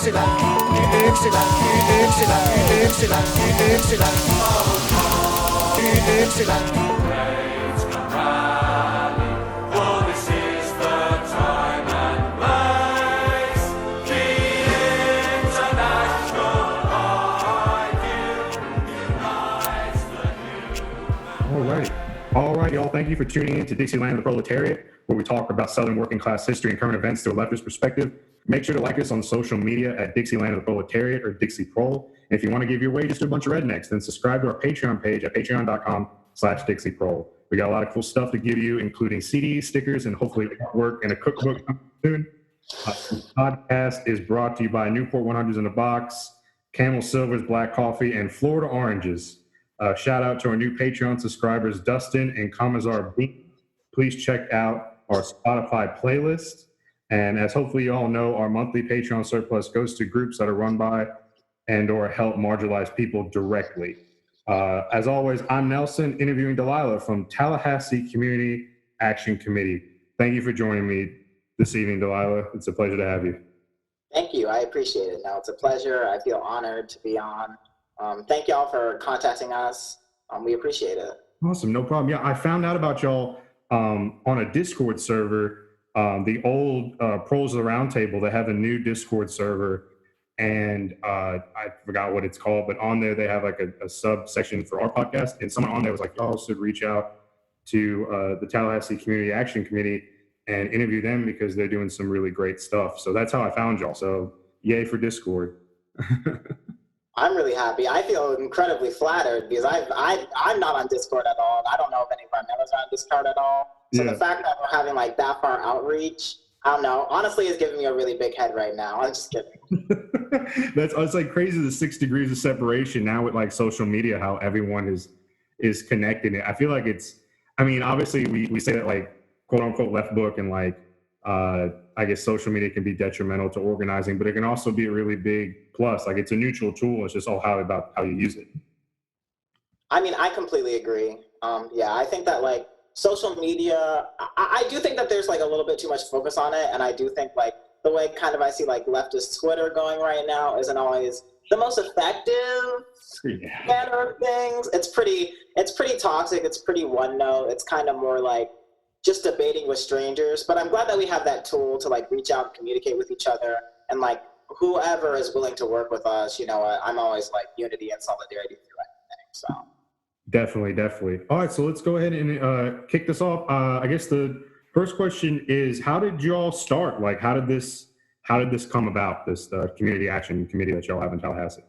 All right, y'all. Thank you for tuning in to Dixieland of the Proletariat, where we talk about Southern working class history and current events through a leftist perspective. Make sure to like us on social media at Dixieland of the Proletariat or Dixie Prol. And if you want to give your wages to a bunch of rednecks, then subscribe to our Patreon page at patreon.com/Dixie Prol. We got a lot of cool stuff to give you, including CDs, stickers, and hopefully artwork and a cookbook soon. This podcast is brought to you by Newport 100s in a Box, Camel Silver's Black Coffee, and Florida Oranges. Shout out to our new Patreon subscribers, Dustin and Kamazar B. Please check out our Spotify playlist. And as hopefully you all know, our monthly Patreon surplus goes to groups that are run by and or help marginalized people directly. As always, I'm Nelson, interviewing Delilah from Tallahassee Community Action Committee. Thank you for joining me this evening, Delilah. It's a pleasure to have you. Thank you. I appreciate it. No, it's a pleasure. I feel honored to be on. Thank y'all for contacting us. We appreciate it. Awesome, no problem. Yeah, I found out about y'all on a Discord server. The old Pros of the Roundtable, they have a new Discord server, and I forgot what it's called, but on there they have like a subsection for our podcast, and someone on there was like, y'all should reach out to the Tallahassee Community Action Committee and interview them because they're doing some really great stuff. So that's how I found y'all. So yay for Discord. I'm really happy. I feel incredibly flattered because I'm not on Discord at all. I don't know if any of our members are on Discord at all. So The fact that we're having like that far outreach, I don't know. Honestly, it's giving me a really big head right now. I'm just kidding. It's like crazy, the 6 degrees of separation now with like social media, how everyone is connected. I feel like obviously we say that like quote unquote left book and like I guess social media can be detrimental to organizing, but it can also be a really big plus. Like it's a neutral tool. It's just all about how you use it. I mean, I completely agree. I think that like social media, I do think that there's like a little bit too much focus on it. And I do think like the way kind of I see like leftist Twitter going right now isn't always the most effective manner of things. It's pretty toxic. It's pretty one note. It's kind of more like just debating with strangers, but I'm glad that we have that tool to like reach out and communicate with each other, and like whoever is willing to work with us, I'm always like unity and solidarity through anything. So definitely. All right, so let's go ahead and kick this off. I guess the first question is, how did you all start? Like, how did this come about? This community action committee that y'all have in Tallahassee.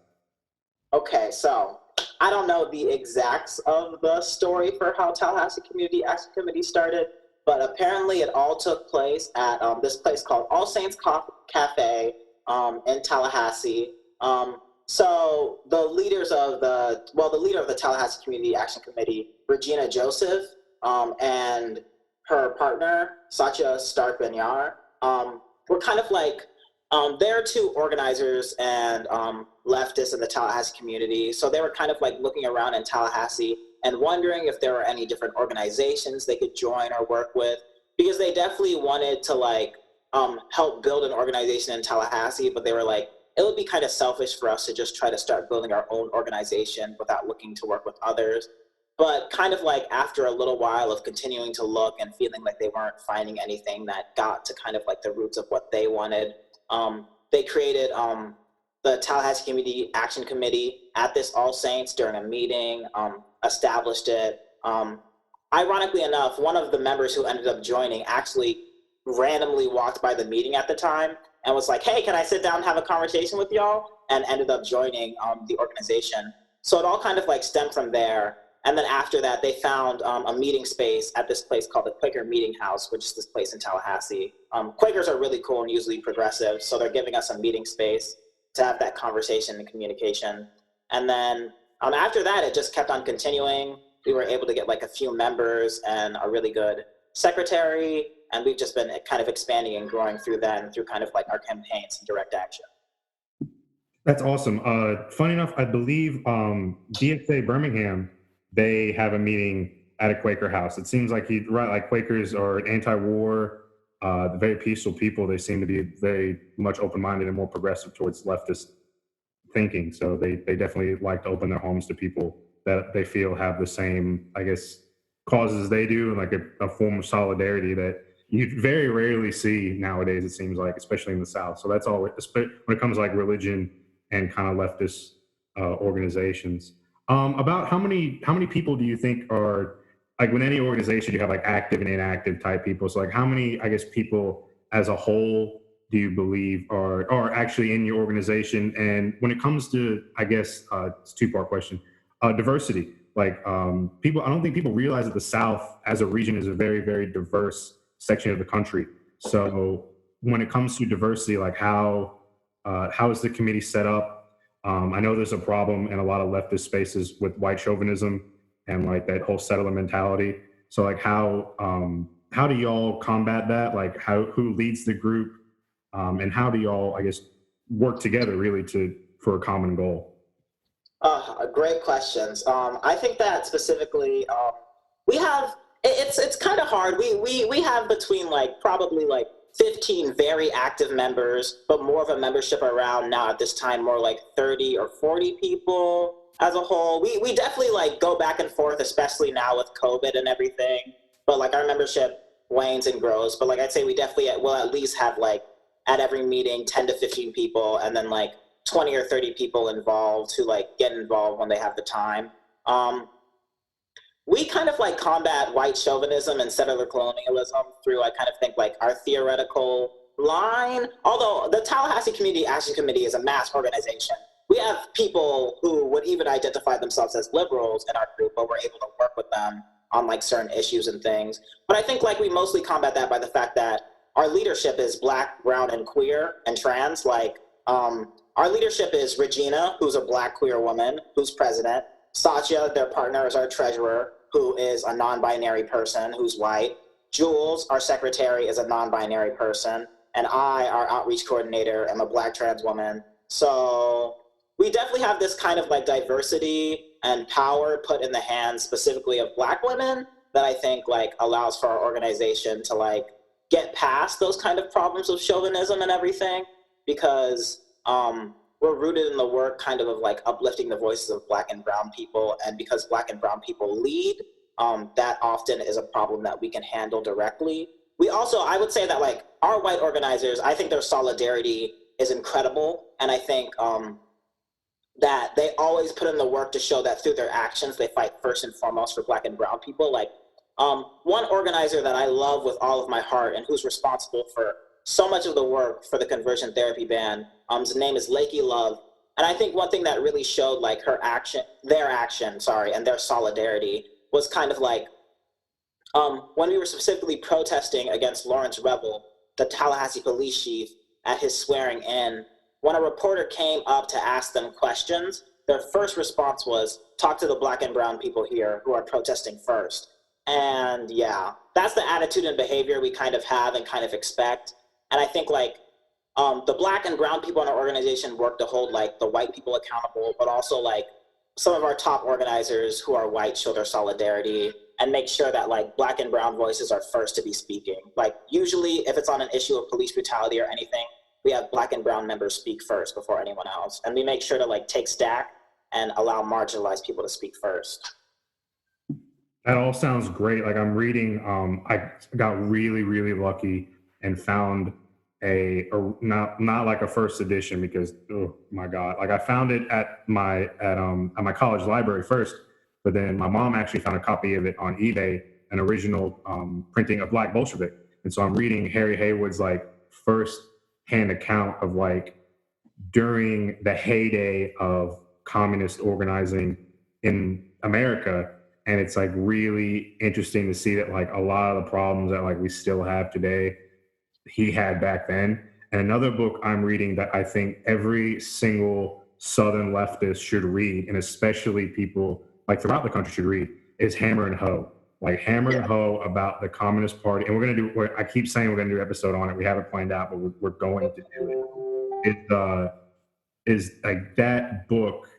Okay, so I don't know the exacts of the story for how Tallahassee Community Action Committee started, but apparently it all took place at this place called All Saints Cafe in Tallahassee. So the leader of the Tallahassee Community Action Committee, Regina Joseph, and her partner, Satya Stark-Benyar, were kind of like, they're two organizers and leftists in the Tallahassee community. So they were kind of like looking around in Tallahassee and wondering if there were any different organizations they could join or work with, because they definitely wanted to like help build an organization in Tallahassee, but they were like, it would be kind of selfish for us to just try to start building our own organization without looking to work with others. But kind of like after a little while of continuing to look and feeling like they weren't finding anything that got to kind of like the roots of what they wanted, they created the Tallahassee Community Action Committee at this All Saints during a meeting, established it. Ironically enough, one of the members who ended up joining actually randomly walked by the meeting at the time and was like, hey, can I sit down and have a conversation with y'all? And ended up joining the organization. So it all kind of like stemmed from there. And then after that, they found a meeting space at this place called the Quaker Meeting House, which is this place in Tallahassee. Quakers are really cool and usually progressive, so they're giving us a meeting space to have that conversation and communication. And then after that, it just kept on continuing. We were able to get like a few members and a really good secretary, and we've just been kind of expanding and growing through kind of like our campaigns and direct action. That's awesome. Funny enough, I believe DSA Birmingham, they have a meeting at a Quaker house. It seems like Quakers are an anti-war very peaceful people. They seem to be very much open-minded and more progressive towards leftist thinking. So they definitely like to open their homes to people that they feel have the same, I guess, causes they do, and like a form of solidarity that you very rarely see nowadays, it seems like, especially in the South. So that's all, when it comes to like religion and kind of leftist organizations. About how many people do you think are, like, when any organization you have like active and inactive type people, so like how many, I guess, people as a whole do you believe are actually in your organization? And when it comes to, I guess, it's a two-part question, diversity, like people, I don't think people realize that the South as a region is a very, very diverse section of the country. So when it comes to diversity, like how is the committee set up? I know there's a problem in a lot of leftist spaces with white chauvinism and like that whole settler mentality. So like how do y'all combat that? Like who leads the group? And how do y'all, I guess, work together really for a common goal? Great questions. I think that specifically, we have, it's kind of hard. We have between like probably like 15 very active members, but more of a membership around now at this time, more like 30 or 40 people as a whole. We definitely like go back and forth, especially now with COVID and everything. But like our membership wanes and grows. But like I'd say we definitely will at least have like at every meeting 10 to 15 people, and then like 20 or 30 people involved who like get involved when they have the time. We kind of like combat white chauvinism and settler colonialism through, I kind of think, like our theoretical line. Although the Tallahassee Community Action Committee is a mass organization, we have people who would even identify themselves as liberals in our group, but we're able to work with them on like certain issues and things. But I think like we mostly combat that by the fact that our leadership is Black, brown, and queer and trans. Like our leadership is Regina, who's a Black queer woman, who's president. Satya, their partner, is our treasurer, who is a non-binary person who's white. Jules, our secretary, is a non-binary person. And I, our outreach coordinator, am a Black trans woman. So we definitely have this kind of like diversity and power put in the hands specifically of Black women that I think like allows for our organization to like get past those kind of problems of chauvinism and everything, because we're rooted in the work kind of like uplifting the voices of Black and brown people. And because Black and brown people lead, that often is a problem that we can handle directly. We also, I would say that like our white organizers, I think their solidarity is incredible. And I think that they always put in the work to show that through their actions, they fight first and foremost for Black and brown people. Like one organizer that I love with all of my heart and who's responsible for so much of the work for the conversion therapy ban, his name is Lakey Love. And I think one thing that really showed like their action, and their solidarity was kind of like, when we were specifically protesting against Lawrence Rebel, the Tallahassee police chief, at his swearing in, when a reporter came up to ask them questions, their first response was, talk to the Black and brown people here who are protesting first. And yeah, that's the attitude and behavior we kind of have and kind of expect. And I think like the Black and brown people in our organization work to hold like the white people accountable, but also like some of our top organizers who are white show their solidarity and make sure that like Black and brown voices are first to be speaking. Like usually if it's on an issue of police brutality or anything, we have Black and brown members speak first before anyone else. And we make sure to like take stack and allow marginalized people to speak first. That all sounds great. Like I'm reading, I got really, really lucky and found not like a first edition, because oh my God, like I found it at my college library first, but then my mom actually found a copy of it on eBay, an original printing of Black Bolshevik. And so I'm reading Harry Haywood's like first hand account of like during the heyday of communist organizing in America. And it's like really interesting to see that like a lot of the problems that like we still have today, he had back then. And another book I'm reading that I think every single Southern leftist should read, and especially people like throughout the country should read, is Hammer and Hoe. Like Hammer and Hoe about the Communist Party. And we're going to do, I keep saying we're going to do an episode on it. We haven't planned out, but we're going to do it. It is like that book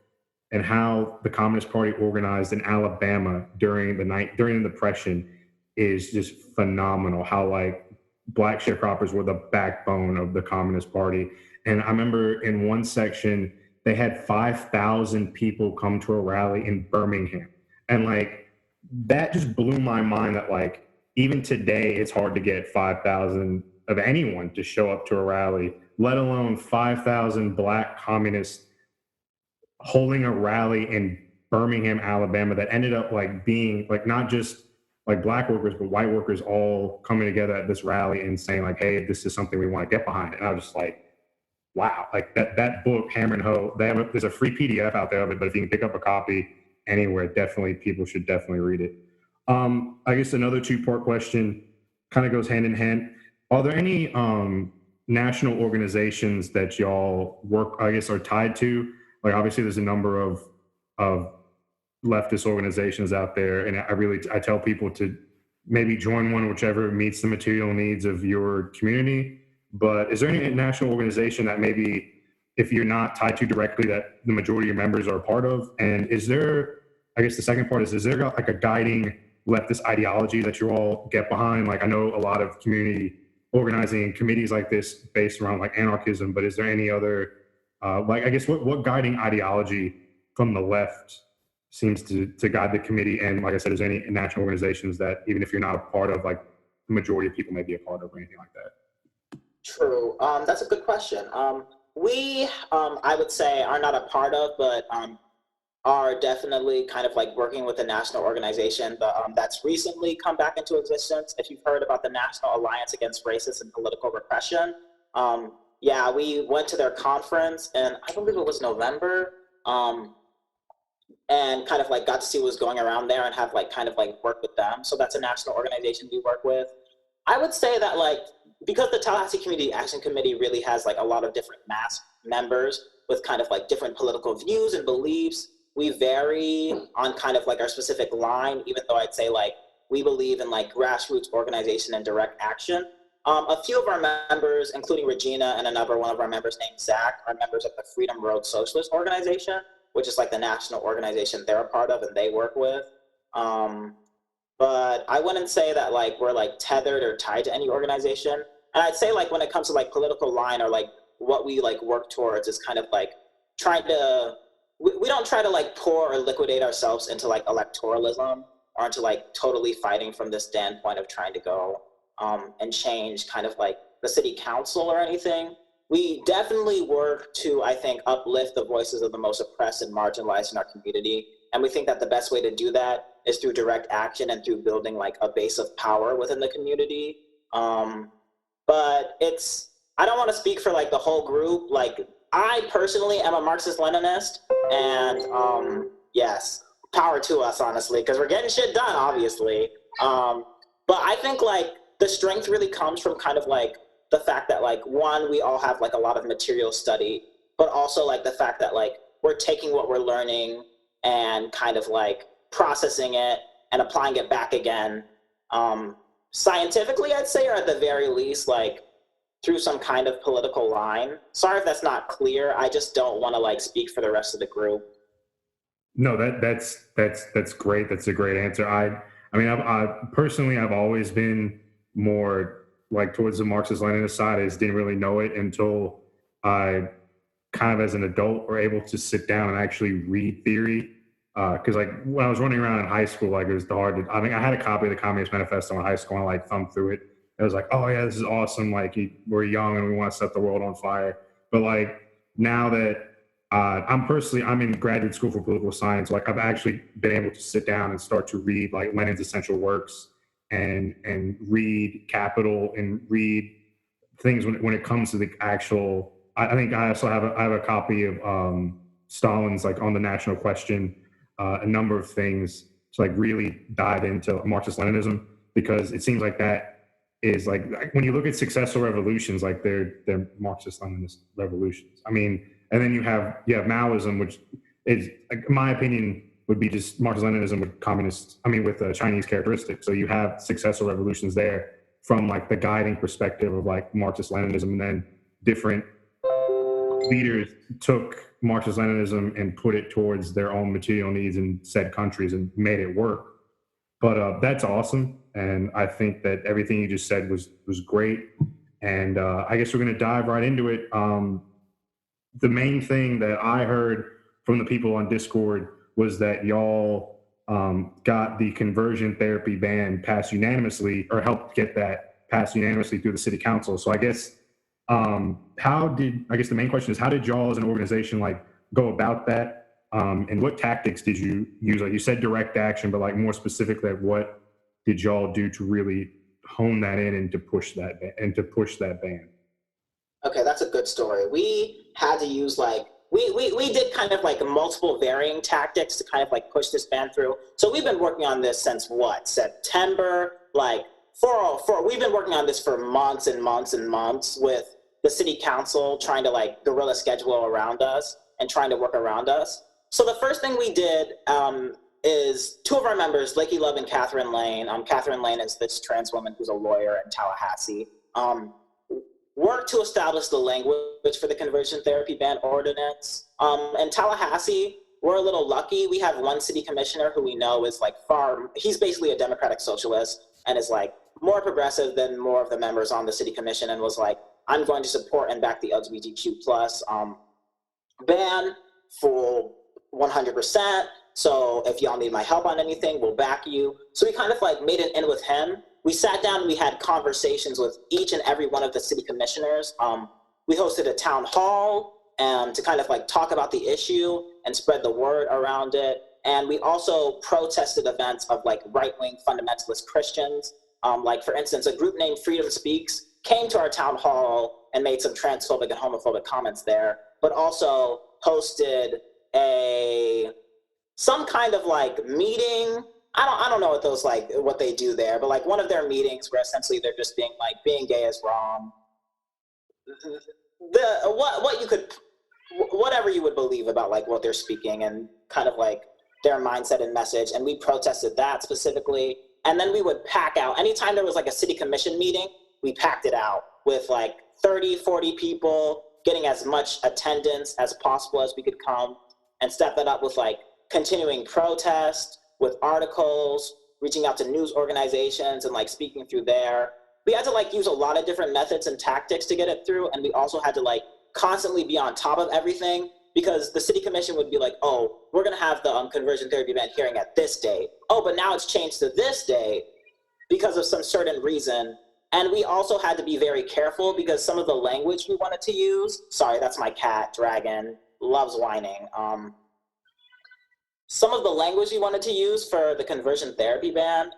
and how the Communist Party organized in Alabama during the Depression is just phenomenal. How like Black sharecroppers were the backbone of the Communist Party. And I remember in one section, they had 5,000 people come to a rally in Birmingham. And like, that just blew my mind that like, even today, it's hard to get 5,000 of anyone to show up to a rally, let alone 5,000 Black communists holding a rally in Birmingham, Alabama, that ended up like being like not just like Black workers, but white workers all coming together at this rally and saying like, hey, this is something we want to get behind. And I was just like, wow, like that book, Hammer and Hoe, there's a free PDF out there of it, but if you can pick up a copy anywhere, definitely, people should definitely read it. I guess another two-part question kind of goes hand in hand. Are there any national organizations that y'all work, I guess, are tied to? Like, obviously, there's a number of leftist organizations out there, and I tell people to maybe join one, whichever meets the material needs of your community. But is there any national organization that maybe, if you're not tied to directly, that the majority of your members are a part of? And is there, I guess the second part is there like a guiding leftist ideology that you all get behind? Like, I know a lot of community organizing committees like this based around like anarchism, but is there any other, like, I guess what guiding ideology from the left seems to guide the committee? And like I said, is there any national organizations that, even if you're not a part of, like the majority of people may be a part of or anything like that? True. That's a good question. We, I would say, are not a part of, but are definitely kind of like working with a national organization that's recently come back into existence. If you've heard about the National Alliance Against Racist and Political Repression, yeah, we went to their conference, and I believe it was November, and kind of like got to see what was going around there and have like kind of like work with them. So that's a national organization we work with. I would say that like, because the Tallahassee Community Action Committee really has like a lot of different mass members with kind of like different political views and beliefs, we vary on kind of like our specific line, even though I'd say like we believe in like grassroots organization and direct action. A few of our members, including Regina and another one of our members named Zach, are members of the Freedom Road Socialist Organization, which is like the national organization they're a part of and they work with. But I wouldn't say that like we're like tethered or tied to any organization. And I'd say like when it comes to like political line or like what we like work towards is kind of like trying to, we don't try to like pour or liquidate ourselves into like electoralism or into like totally fighting from the standpoint of trying to go and change kind of like the city council or anything. We definitely work to, I think, uplift the voices of the most oppressed and marginalized in our community. And we think that the best way to do that is through direct action and through building like a base of power within the community. But it's, I don't want to speak for like the whole group. Like I personally am a Marxist-Leninist, and yes, power to us, honestly, because we're getting shit done, obviously. But I think like the strength really comes from kind of like the fact that like, one, we all have like a lot of material study, but also like the fact that like we're taking what we're learning and kind of like processing it and applying it back again. Scientifically, I'd say, or at the very least, like through some kind of political line. Sorry if that's not clear. I just don't want to like speak for the rest of the group. No, that's great. That's a great answer. I mean, I've personally, I've always been more like towards the Marxist-Leninist side. I just didn't really know it until I kind of as an adult were able to sit down and actually read theory. Because like when I was running around in high school, like it was hard to, I mean, I had a copy of the Communist Manifesto in high school and I like thumbed through it. It was like, oh yeah, this is awesome. Like we're young and we want to set the world on fire. But like now that I'm in graduate school for political science, like I've actually been able to sit down and start to read like Lenin's essential works and read Capital and read things when it comes to the actual, I think I also have a copy of Stalin's like On the National Question, a number of things to like really dive into Marxist-Leninism, because it seems like that is like when you look at successful revolutions, like they're Marxist-Leninist revolutions. I mean, and then you have Maoism, which is, like, in my opinion, would be just Marxist-Leninism with Chinese characteristics. So you have successful revolutions there from like the guiding perspective of like Marxist-Leninism, and then different leaders took Marxist-Leninism and put it towards their own material needs in said countries and made it work. But that's awesome. And I think that everything you just said was great. And I guess we're going to dive right into it. The main thing that I heard from the people on Discord was that y'all got the conversion therapy ban passed unanimously, or helped get that passed unanimously through the city council. So I guess the main question is, how did y'all as an organization like go about that? And what tactics did you use? Like you said, direct action, but like more specifically, like, what did y'all do to really hone that in and to push that ban? Okay, that's a good story. We had to use like, we did kind of like multiple varying tactics to kind of like push this ban through. So we've been working on this since what, September? Like we've been working on this for months and months and months with the city council trying to like guerrilla schedule around us and trying to work around us. So the first thing we did is two of our members, Lakey Love and Catherine Lane. Catherine Lane is this trans woman who's a lawyer in Tallahassee. Worked to establish the language for the conversion therapy ban ordinance. In Tallahassee, we're a little lucky. We have one city commissioner who we know is like he's basically a democratic socialist and is like more progressive than more of the members on the city commission, and was like, I'm going to support and back the LGBTQ plus ban for 100%. So if y'all need my help on anything, we'll back you. So we kind of like made an in with him. We sat down and we had conversations with each and every one of the city commissioners. We hosted a town hall to kind of like talk about the issue and spread the word around it. And we also protested events of like right-wing fundamentalist Christians. Like for instance, a group named Freedom Speaks came to our town hall and made some transphobic and homophobic comments there, but also hosted some kind of like meeting. I don't know what those like what they do there, but like one of their meetings where essentially they're just being like, being gay is wrong. Whatever you would believe about like what they're speaking and kind of like their mindset and message. And we protested that specifically. And then we would pack out anytime there was like a city commission meeting, we packed it out with like 30, 40 people, getting as much attendance as possible as we could come, and step that up with like continuing protest, with articles, reaching out to news organizations and like speaking through there. We had to like use a lot of different methods and tactics to get it through. And we also had to like constantly be on top of everything, because the city commission would be like, oh, we're gonna have the conversion therapy ban hearing at this date. Oh, but now it's changed to this date because of some certain reason. And we also had to be very careful because some of the language we wanted to use, sorry, that's my cat, Dragon, loves whining. Some of the language we wanted to use for the conversion therapy ban,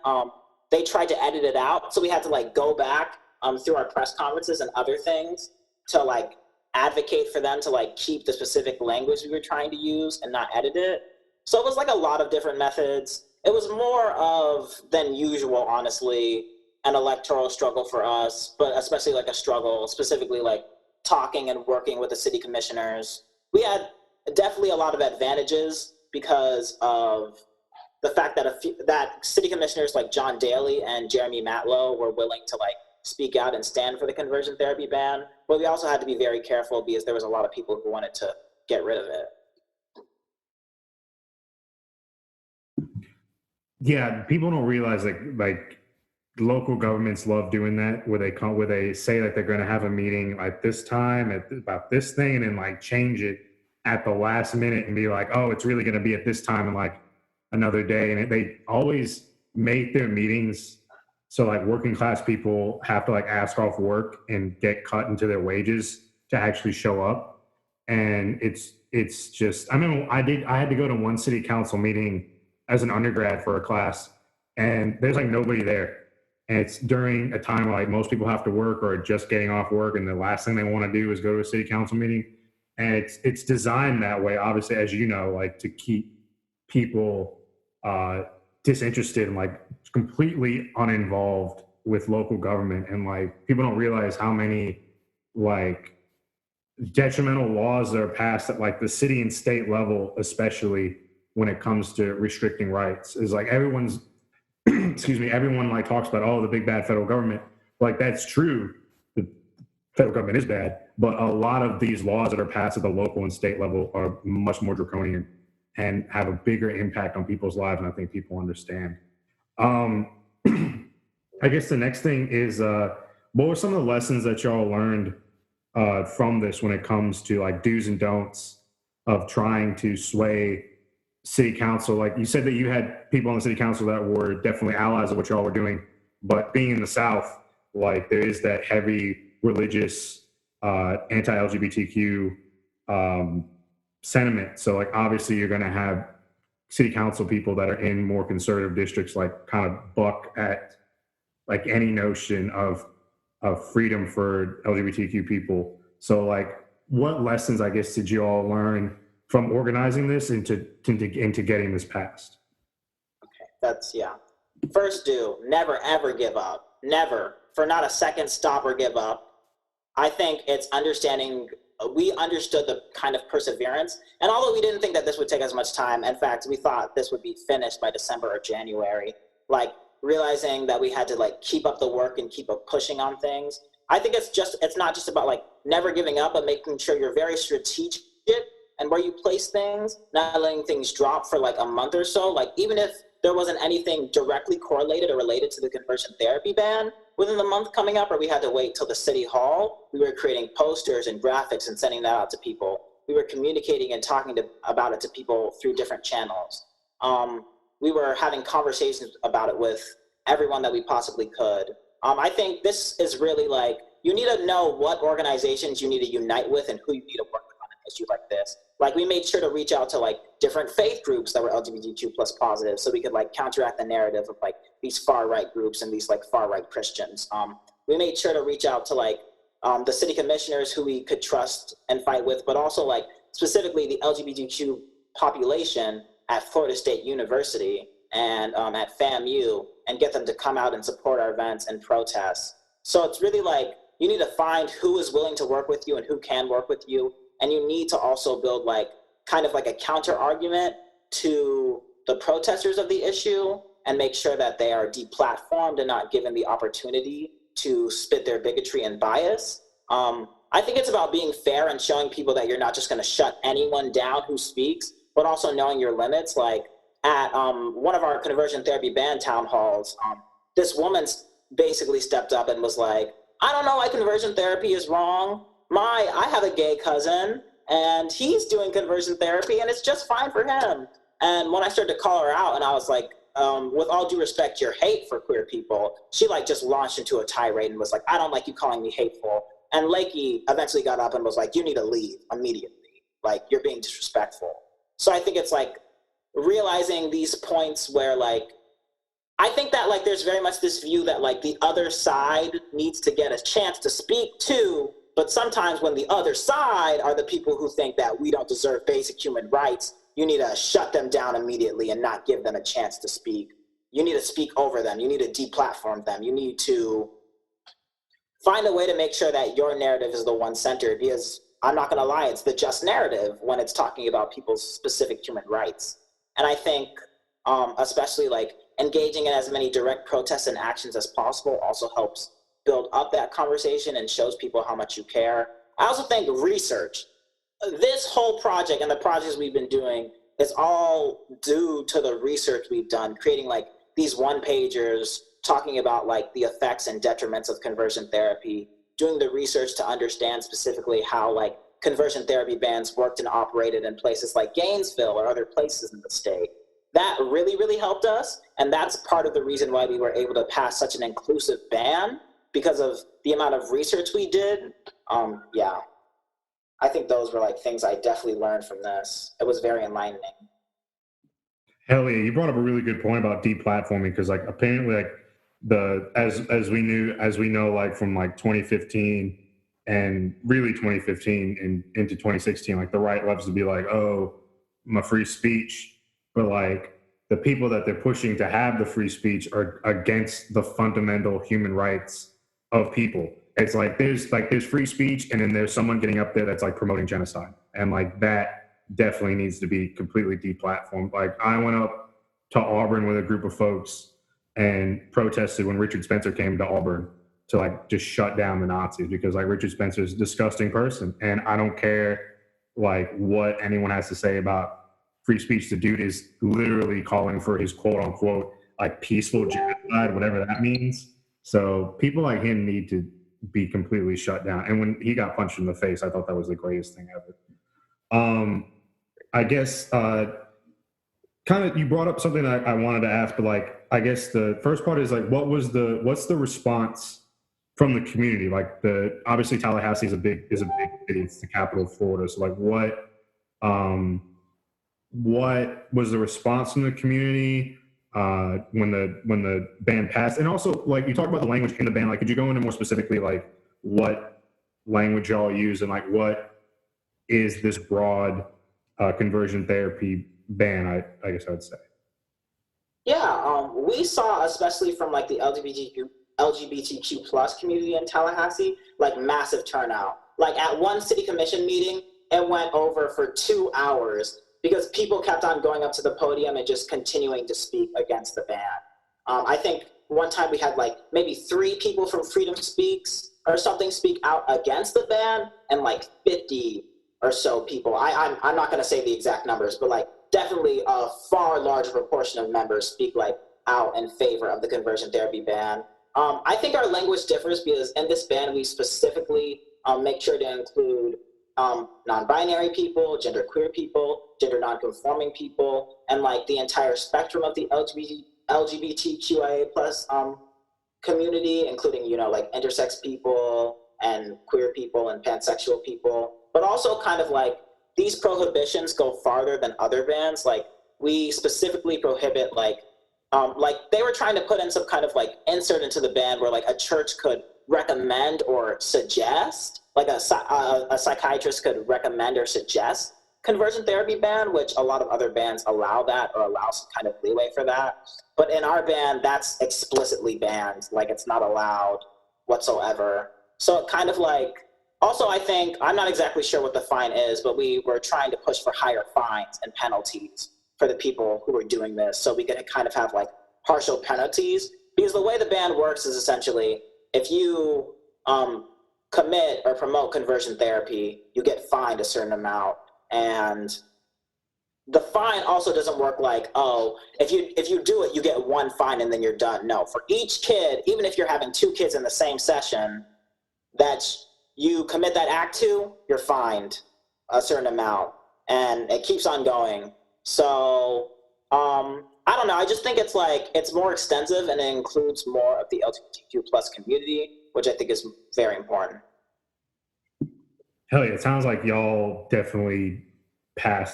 they tried to edit it out. So we had to like go back through our press conferences and other things to like advocate for them to like keep the specific language we were trying to use and not edit it. So it was like a lot of different methods. It was more of than usual, honestly, an electoral struggle for us, but especially like a struggle, specifically like talking and working with the city commissioners. We had definitely a lot of advantages because of the fact that that city commissioners like John Daly and Jeremy Matlow were willing to like speak out and stand for the conversion therapy ban. But we also had to be very careful because there was a lot of people who wanted to get rid of it. Yeah, people don't realize like local governments love doing that, where they say that they're going to have a meeting like this time about this thing, and then like change it at the last minute and be like, oh, it's really going to be at this time in like another day. And they always make their meetings so like working class people have to like ask off work and get cut into their wages to actually show up. And it's just, I mean, I had to go to one city council meeting as an undergrad for a class, and there's like nobody there. And it's during a time where like most people have to work or are just getting off work, and the last thing they want to do is go to a city council meeting. And it's designed that way, obviously, as you know, like to keep people disinterested and like completely uninvolved with local government. And like people don't realize how many like detrimental laws that are passed at like the city and state level, especially when it comes to restricting rights. Is like everyone's everyone like talks about, oh, the big bad federal government. Like that's true. The federal government is bad, but a lot of these laws that are passed at the local and state level are much more draconian and have a bigger impact on people's lives than I think people understand. I guess the next thing is, what were some of the lessons that y'all learned from this when it comes to like do's and don'ts of trying to sway city council? Like you said that you had people on the city council that were definitely allies of what y'all were doing, but being in the South, like there is that heavy religious anti-LGBTQ sentiment. So like obviously you're going to have city council people that are in more conservative districts like kind of buck at like any notion of freedom for LGBTQ people. So like what lessons, I guess, did you all learn from organizing this into getting this passed? Okay, that's, yeah. First, never ever give up. Never, for not a second, stop or give up. I think it's understanding, we understood the kind of perseverance, and although we didn't think that this would take as much time, in fact, we thought this would be finished by December or January, like realizing that we had to like keep up the work and keep up pushing on things. I think it's not just about like never giving up, but making sure you're very strategic and where you place things, not letting things drop for like a month or so. Like even if there wasn't anything directly correlated or related to the conversion therapy ban within the month coming up, or we had to wait till the city hall, we were creating posters and graphics and sending that out to people. We were communicating and talking about it to people through different channels. We were having conversations about it with everyone that we possibly could. I think this is really like, you need to know what organizations you need to unite with and who you need to work with on an issue like this. Like we made sure to reach out to like different faith groups that were LGBTQ plus positive, so we could like counteract the narrative of like these far right groups and these like far right Christians. We made sure to reach out to like the city commissioners who we could trust and fight with, but also like specifically the LGBTQ population at Florida State University and at FAMU, and get them to come out and support our events and protests. So it's really like, you need to find who is willing to work with you and who can work with you. And you need to also build like, kind of like a counter argument to the protesters of the issue and make sure that they are deplatformed and not given the opportunity to spit their bigotry and bias. I think it's about being fair and showing people that you're not just gonna shut anyone down who speaks, but also knowing your limits. Like at one of our conversion therapy ban town halls, this woman basically stepped up and was like, I don't know why conversion therapy is wrong. I have a gay cousin and he's doing conversion therapy and it's just fine for him. And when I started to call her out and I was like, with all due respect, your hate for queer people, she like just launched into a tirade and was like, I don't like you calling me hateful. And Lakey eventually got up and was like, you need to leave immediately. Like, you're being disrespectful. So I think it's like realizing these points where like, I think that like there's very much this view that like the other side needs to get a chance to speak too, but sometimes when the other side are the people who think that we don't deserve basic human rights, you need to shut them down immediately and not give them a chance to speak. You need to speak over them. You need to deplatform them. You need to find a way to make sure that your narrative is the one centered, because I'm not gonna lie, it's the just narrative when it's talking about people's specific human rights. And I think especially like engaging in as many direct protests and actions as possible also helps build up that conversation and shows people how much you care. I also think research. This whole project and the projects we've been doing is all due to the research we've done, creating like these one-pagers talking about like the effects and detriments of conversion therapy, doing the research to understand specifically how like conversion therapy bans worked and operated in places like Gainesville or other places in the state. That really, really helped us. And that's part of the reason why we were able to pass such an inclusive ban, because of the amount of research we did. Yeah, I think those were like things I definitely learned from this. It was very enlightening. Hell yeah, you brought up a really good point about deplatforming, because like apparently like as we know like from like 2015 and really 2015 and into 2016, like the right loves to be like, oh, my free speech, but like the people that they're pushing to have the free speech are against the fundamental human rights of people. It's like there's free speech, and then there's someone getting up there that's like promoting genocide, and like that definitely needs to be completely deplatformed. Like I went up to Auburn with a group of folks and protested when Richard Spencer came to Auburn to like just shut down the Nazis, because like Richard Spencer's a disgusting person, and I don't care like what anyone has to say about free speech. The dude is literally calling for his quote unquote like peaceful genocide, whatever that means. So people like him need to be completely shut down. And when he got punched in the face, I thought that was the greatest thing ever. I guess kind of you brought up something I wanted to ask, but like I guess the first part is like what's the response from the community? Like obviously Tallahassee is a big city, it's the capital of Florida. So like what was the response from the community when the ban passed? And also like you talked about the language in the ban, like could you go into more specifically like what language y'all use and like what is this broad conversion therapy ban, I guess I would say. Yeah, we saw, especially from like the LGBTQ plus community in Tallahassee, like massive turnout. Like at one city commission meeting, it went over for 2 hours because people kept on going up to the podium and just continuing to speak against the ban. I think one time we had like maybe 3 people from Freedom Speaks or something speak out against the ban, and like 50 or so people. I'm not going to say the exact numbers, but like definitely a far larger proportion of members speak like out in favor of the conversion therapy ban. I think our language differs because in this ban we specifically make sure to include non-binary people, genderqueer people, gender non-conforming people, and like the entire spectrum of the LGBTQIA plus community, including, you know, like intersex people and queer people and pansexual people, but also kind of like these prohibitions go farther than other bans. Like we specifically prohibit like they were trying to put in some kind of like insert into the ban where like a church could recommend or suggest, like a psychiatrist could recommend or suggest conversion therapy ban, which a lot of other bans allow that or allow some kind of leeway for that. But in our ban, that's explicitly banned. Like it's not allowed whatsoever. So it kind of like, also I think, I'm not exactly sure what the fine is, but we were trying to push for higher fines and penalties for the people who were doing this. So we could kind of have like partial penalties, because the way the ban works is essentially if you commit or promote conversion therapy, you get fined a certain amount. And the fine also doesn't work like, oh, if you do it, you get 1 fine and then you're done. No, for each kid, even if you're having 2 kids in the same session that you commit that act to, you're fined a certain amount, and it keeps on going. So I don't know. I just think it's like it's more extensive and it includes more of the LGBTQ plus community, which I think is very important. Hell yeah! It sounds like y'all definitely got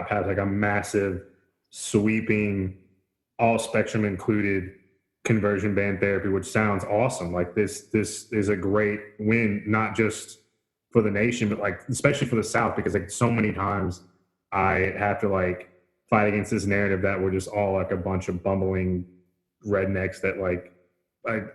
past like a massive, sweeping, all spectrum included conversion ban therapy, which sounds awesome. Like this is a great win, not just for the nation, but like especially for the South, because like so many times I have to like fight against this narrative that we're just all like a bunch of bumbling rednecks that like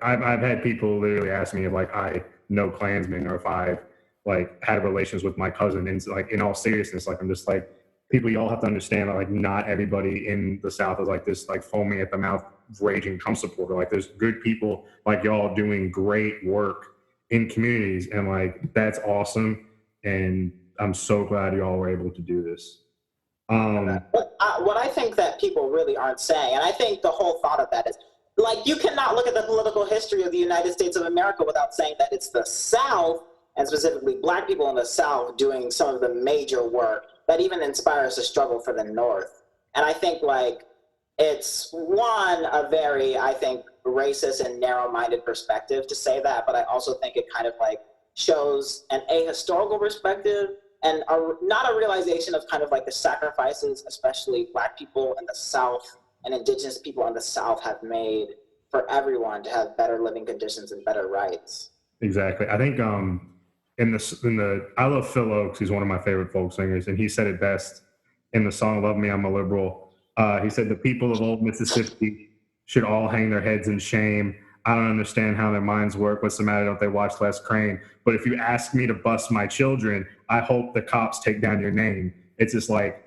I've had people literally ask me if like I know Klansmen or if I like had relations with my cousin, and like in all seriousness, like I'm just like, people, y'all have to understand that like not everybody in the South is like this like foaming at the mouth raging Trump supporter. Like there's good people like y'all doing great work in communities, and like that's awesome, and I'm so glad y'all were able to do this. What I think that people really aren't saying, and I think the whole thought of that is, like, you cannot look at the political history of the United States of America without saying that it's the South, and specifically Black people in the South, doing some of the major work that even inspires the struggle for the North. And I think, like, it's a very, I think, racist and narrow-minded perspective to say that, but I also think it kind of, like, shows an ahistorical perspective and not a realization of kind of like the sacrifices, especially Black people in the South and Indigenous people in the South have made for everyone to have better living conditions and better rights. Exactly. I think I love Phil Oakes. He's one of my favorite folk singers, and he said it best in the song "Love Me, I'm a Liberal." He said, "The people of old Mississippi should all hang their heads in shame. I don't understand how their minds work. What's the matter? Don't they watch Les Crane? But if you ask me to bust my children, I hope the cops take down your name." It's just like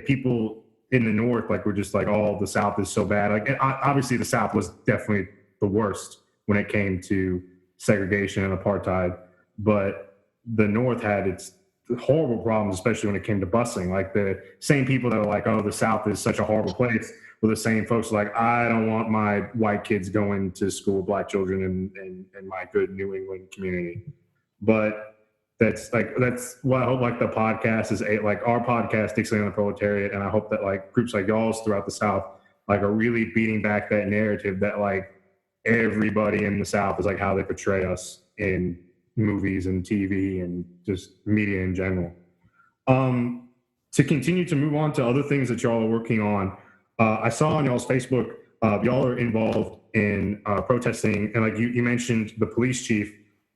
people in the North, like we're just like, oh, the South is so bad. Like obviously the South was definitely the worst when it came to segregation and apartheid, but the North had its horrible problems, especially when it came to busing. Like the same people that are like, oh, the South is such a horrible place, were the same folks like, I don't want my white kids going to school with black children in my good New England community. But that's what I hope like the podcast is like our podcast, Dixieland the Proletariat, and I hope that like groups like y'all's throughout the South like are really beating back that narrative that like everybody in the South is like how they portray us in movies and TV and just media in general. To continue to move on to other things that y'all are working on, I saw on y'all's Facebook, y'all are involved in protesting, and like you mentioned the police chief,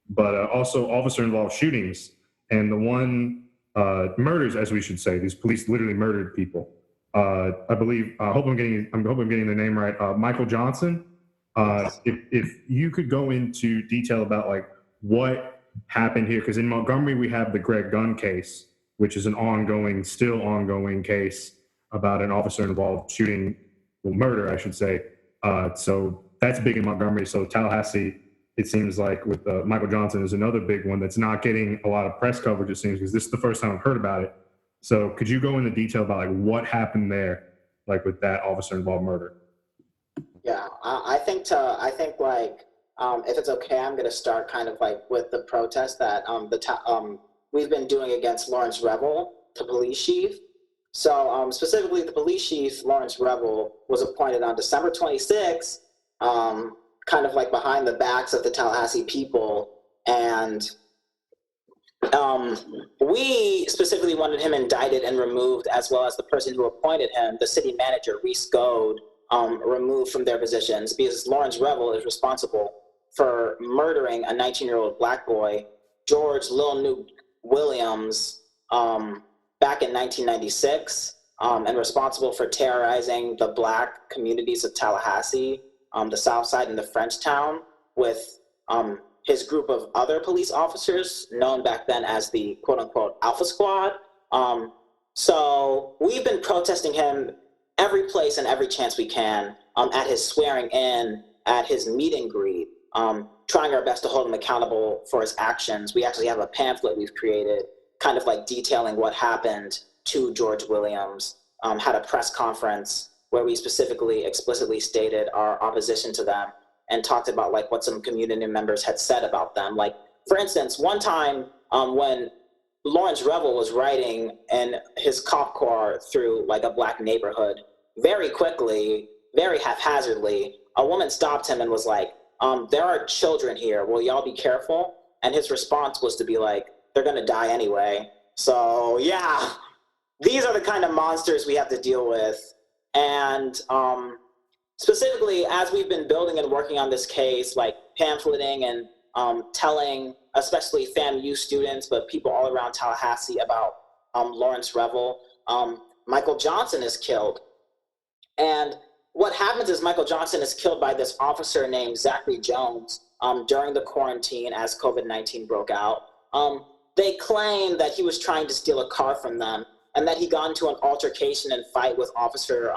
but also officer-involved shootings and the one murders, as we should say. These police literally murdered people. I believe. I hope I'm getting the name right. Michael Johnson. If you could go into detail about like what happened here, because in Montgomery we have the Greg Gunn case, which is an still ongoing case about an officer-involved shooting, well, murder, I should say. So that's big in Montgomery. So Tallahassee, it seems like with Michael Johnson is another big one that's not getting a lot of press coverage, it seems, because this is the first time I've heard about it. So could you go into detail about like what happened there, like with that officer-involved murder? Yeah, I think like if it's okay, I'm going to start kind of like with the protest that we've been doing against Lawrence Revel, the police chief. So specifically, the police chief, Lawrence Revel, was appointed on December 26, kind of like behind the backs of the Tallahassee people. And we specifically wanted him indicted and removed, as well as the person who appointed him, the city manager, Reese Goad, removed from their positions, because Lawrence Revel is responsible for murdering a 19-year-old black boy, George Lil Nuke Williams, back in 1996, and responsible for terrorizing the black communities of Tallahassee, the South Side, and the Frenchtown with his group of other police officers, known back then as the quote-unquote Alpha Squad. So we've been protesting him every place and every chance we can, at his swearing in, at his meet and greet, trying our best to hold him accountable for his actions. We actually have a pamphlet we've created kind of like detailing what happened to George Williams, had a press conference where we specifically, explicitly stated our opposition to them and talked about like what some community members had said about them. Like, for instance, one time when Lawrence Revel was riding in his cop car through like a black neighborhood, very quickly, very haphazardly, a woman stopped him and was like, there are children here, will y'all be careful? And his response was to be like, they're gonna die anyway. So yeah, these are the kind of monsters we have to deal with. And specifically, as we've been building and working on this case, like pamphleting and telling, especially FAMU students, but people all around Tallahassee about Lawrence Revel, Michael Johnson is killed. And what happens is Michael Johnson is killed by this officer named Zachary Jones during the quarantine as COVID-19 broke out. They claim that he was trying to steal a car from them and that he got into an altercation and fight with Officer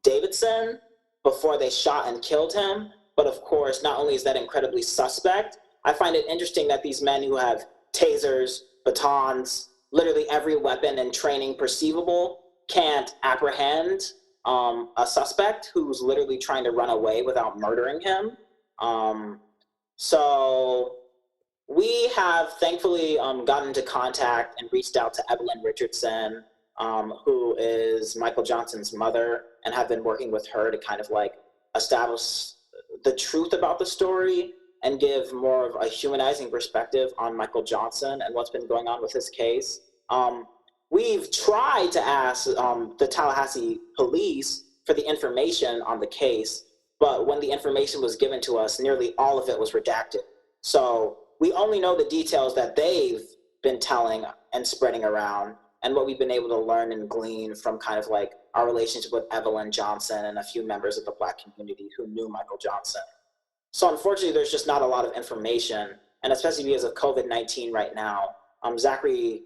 Davidson before they shot and killed him. But of course, not only is that incredibly suspect, I find it interesting that these men who have tasers, batons, literally every weapon and training perceivable can't apprehend a suspect who's literally trying to run away without murdering him. So we have thankfully gotten into contact and reached out to Evelyn Richardson, who is Michael Johnson's mother, and have been working with her to kind of like establish the truth about the story and give more of a humanizing perspective on Michael Johnson and what's been going on with his case. We've tried to ask the Tallahassee police for the information on the case, but when the information was given to us, nearly all of it was redacted. So we only know the details that they've been telling and spreading around, and what we've been able to learn and glean from kind of like our relationship with Evelyn Johnson and a few members of the Black community who knew Michael Johnson. So unfortunately, there's just not a lot of information, and especially because of COVID-19 right now, Zachary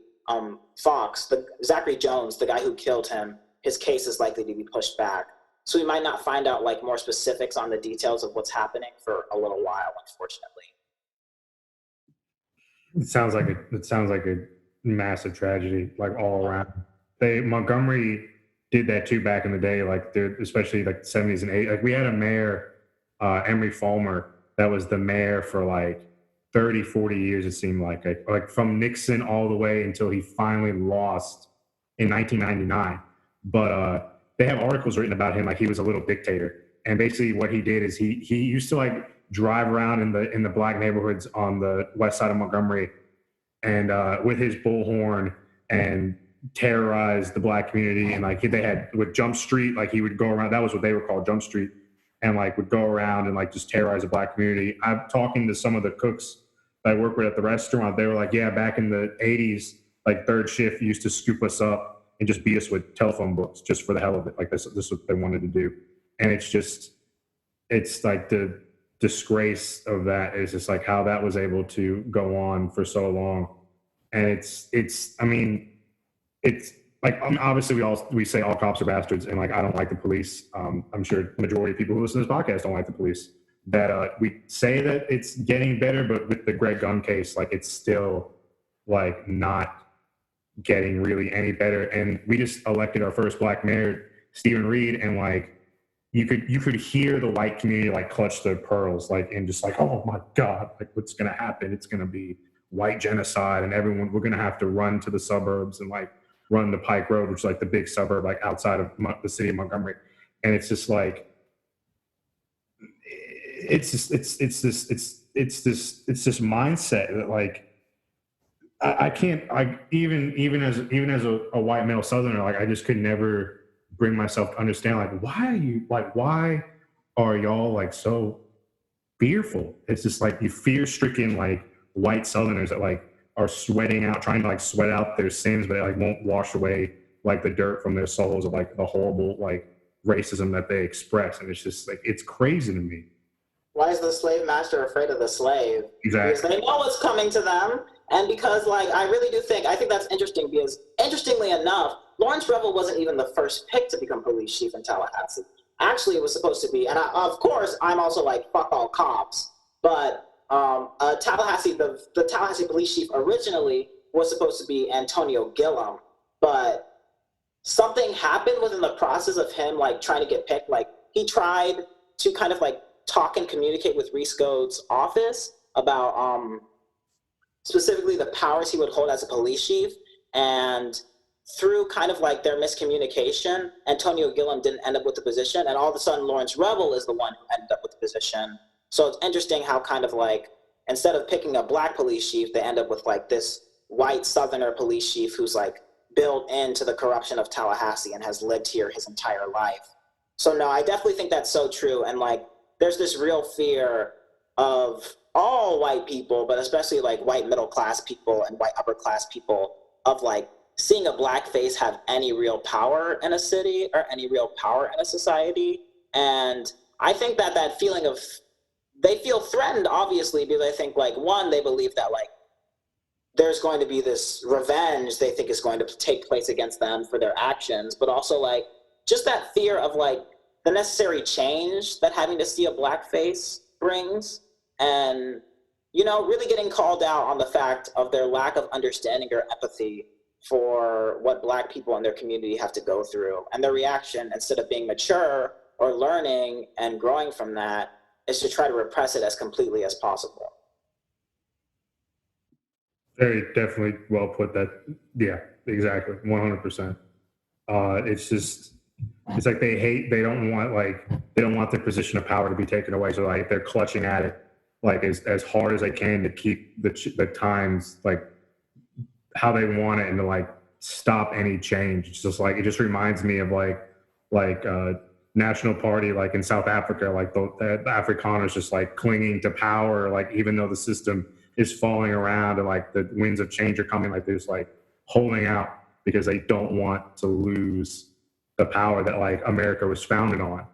Jones, the guy who killed him, his case is likely to be pushed back. So we might not find out like more specifics on the details of what's happening for a little while, unfortunately. It sounds like massive tragedy, like all around. Montgomery did that too back in the day, like especially like the 70s and 80s. Like we had a mayor, Emery Fulmer, that was the mayor for like 30, 40 years, it seemed like from Nixon all the way until he finally lost in 1999. But they have articles written about him like he was a little dictator. And basically what he did is he used to like drive around in the black neighborhoods on the west side of Montgomery and with his bullhorn and terrorize the black community. And like they had with Jump Street, like he would go around, that was what they were called, Jump Street, and like would go around and like just terrorize the black community. I'm talking to some of the cooks that I work with at the restaurant. They were like, yeah, back in the 80s, like third shift used to scoop us up and just beat us with telephone books just for the hell of it. Like this is what they wanted to do. And it's like the disgrace of that is just like how that was able to go on for so long. And it's like obviously we say all cops are bastards, and like I don't like the police. I'm sure the majority of people who listen to this podcast don't like the police. That we say that it's getting better, but with the Greg Gunn case, like it's still like not getting really any better. And we just elected our first black mayor, Stephen Reed, and like you could hear the white community like clutch their pearls, like and just like, oh my God, like what's gonna happen? It's gonna be white genocide, and we're gonna have to run to the suburbs and like run the Pike Road, which is like the big suburb like outside of the city of Montgomery. And it's just like it's this mindset that like I can't even as a white male Southerner, like I just could never bring myself to understand like why are y'all like so fearful? It's just like you fear-stricken like white Southerners that like are trying to like sweat out their sins, but they like won't wash away like the dirt from their souls of like the horrible like racism that they express. And it's just like it's crazy to me. Why is the slave master afraid of the slave? Exactly. Because they know what's coming to them. And because like I think that's interesting because interestingly enough, Lawrence Revel wasn't even the first pick to become police chief in Tallahassee. Actually, it was supposed to be, and of course, I'm also like, fuck all cops, but Tallahassee, the Tallahassee police chief originally was supposed to be Antonio Gillum, but something happened within the process of him like trying to get picked. Like he tried to kind of like talk and communicate with Reese Gode's office about specifically the powers he would hold as a police chief, and through kind of like their miscommunication, Antonio Gillum didn't end up with the position, and all of a sudden Lawrence Revel is the one who ended up with the position. So it's interesting how kind of like, instead of picking a black police chief, they end up with like this white Southerner police chief who's like built into the corruption of Tallahassee and has lived here his entire life. So no, I definitely think that's so true. And like, there's this real fear of all white people, but especially like white middle class people and white upper class people of like seeing a black face have any real power in a city or any real power in a society. And I think that feeling of, they feel threatened, obviously, because I think, like, one, they believe that, like, there's going to be this revenge they think is going to take place against them for their actions, but also, like, just that fear of, like, the necessary change that having to see a black face brings, and, you know, really getting called out on the fact of their lack of understanding or empathy for what black people in their community have to go through. And their reaction, instead of being mature or learning and growing from that, is to try to repress it as completely as possible. Very definitely well put. That, yeah, exactly, 100%. It's just, it's like they don't want their position of power to be taken away. So like they're clutching at it like as hard as they can to keep the times like how they want it and to like stop any change. It's just like, it just reminds me of like National Party, like in South Africa, like the Afrikaners just like clinging to power, like even though the system is falling around and like the winds of change are coming, like they're just like holding out because they don't want to lose the power that like America was founded on.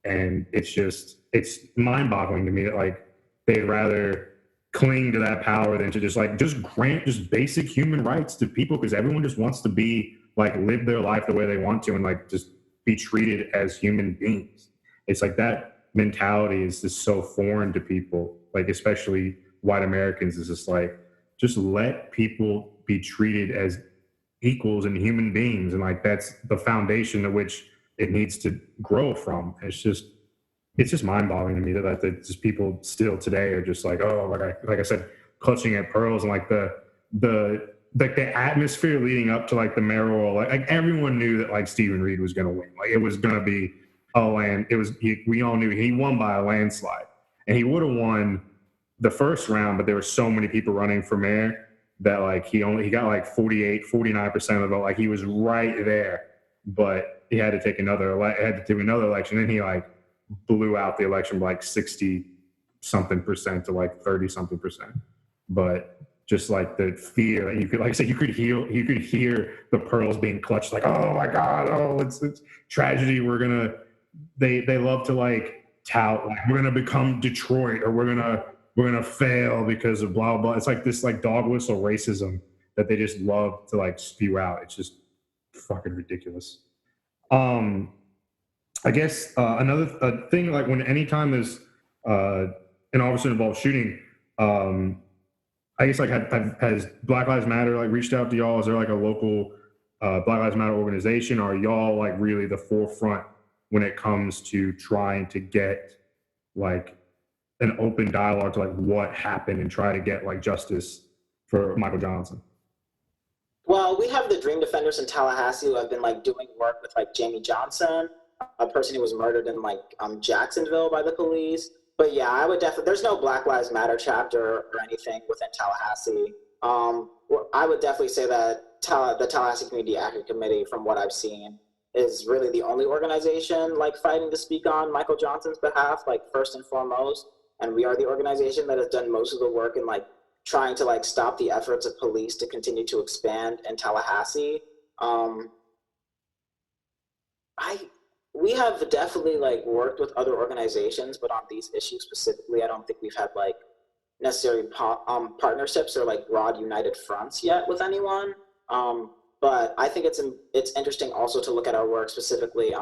And it's mind-boggling to me that like they'd rather cling to that power than to just grant just basic human rights to people, because everyone just wants to be like live their life the way they want to and like just be treated as human beings. It's like that mentality is just so foreign to people, like especially white Americans. Is just like just let people be treated as equals and human beings. And like, that's the foundation to which it needs to grow from. It's just mind boggling to me that just people still today are just like, oh, like I said, clutching at pearls. And like the atmosphere leading up to like the mayoral, like everyone knew that like Stephen Reed was going to win. Like it was going to be we all knew he won by a landslide, and he would have won the first round, but there were so many people running for mayor that like he got like 49% of the vote. Like he was right there, but he had to take another election. And he like blew out the election by like 60 something percent to like 30 something percent. But just like the fear, and you could, like I said, you could hear the pearls being clutched, like, oh my God, oh, it's tragedy. They love to like tout, like we're gonna become Detroit, or we're gonna fail because of blah blah. It's like this like dog whistle racism that they just love to like spew out. It's just fucking ridiculous. I guess another thing, like anytime there's an officer-involved shooting, I guess like has Black Lives Matter like reached out to y'all? Is there like a local Black Lives Matter organization, or are y'all like really the forefront when it comes to trying to get like an open dialogue to like what happened and try to get like justice for Michael Johnson? Well, we have the Dream Defenders in Tallahassee who have been like doing work with like Jamie Johnson, a person who was murdered in like Jacksonville by the police. But yeah, I would definitely, there's no Black Lives Matter chapter or anything within Tallahassee. I would definitely say that the Tallahassee Community Action Committee, from what I've seen, is really the only organization like fighting to speak on Michael Johnson's behalf, like first and foremost. And we are the organization that has done most of the work in like trying to like stop the efforts of police to continue to expand in Tallahassee. We have definitely like worked with other organizations, but on these issues specifically, I don't think we've had like necessarily partnerships or like broad united fronts yet with anyone. But I think it's interesting also to look at our work specifically.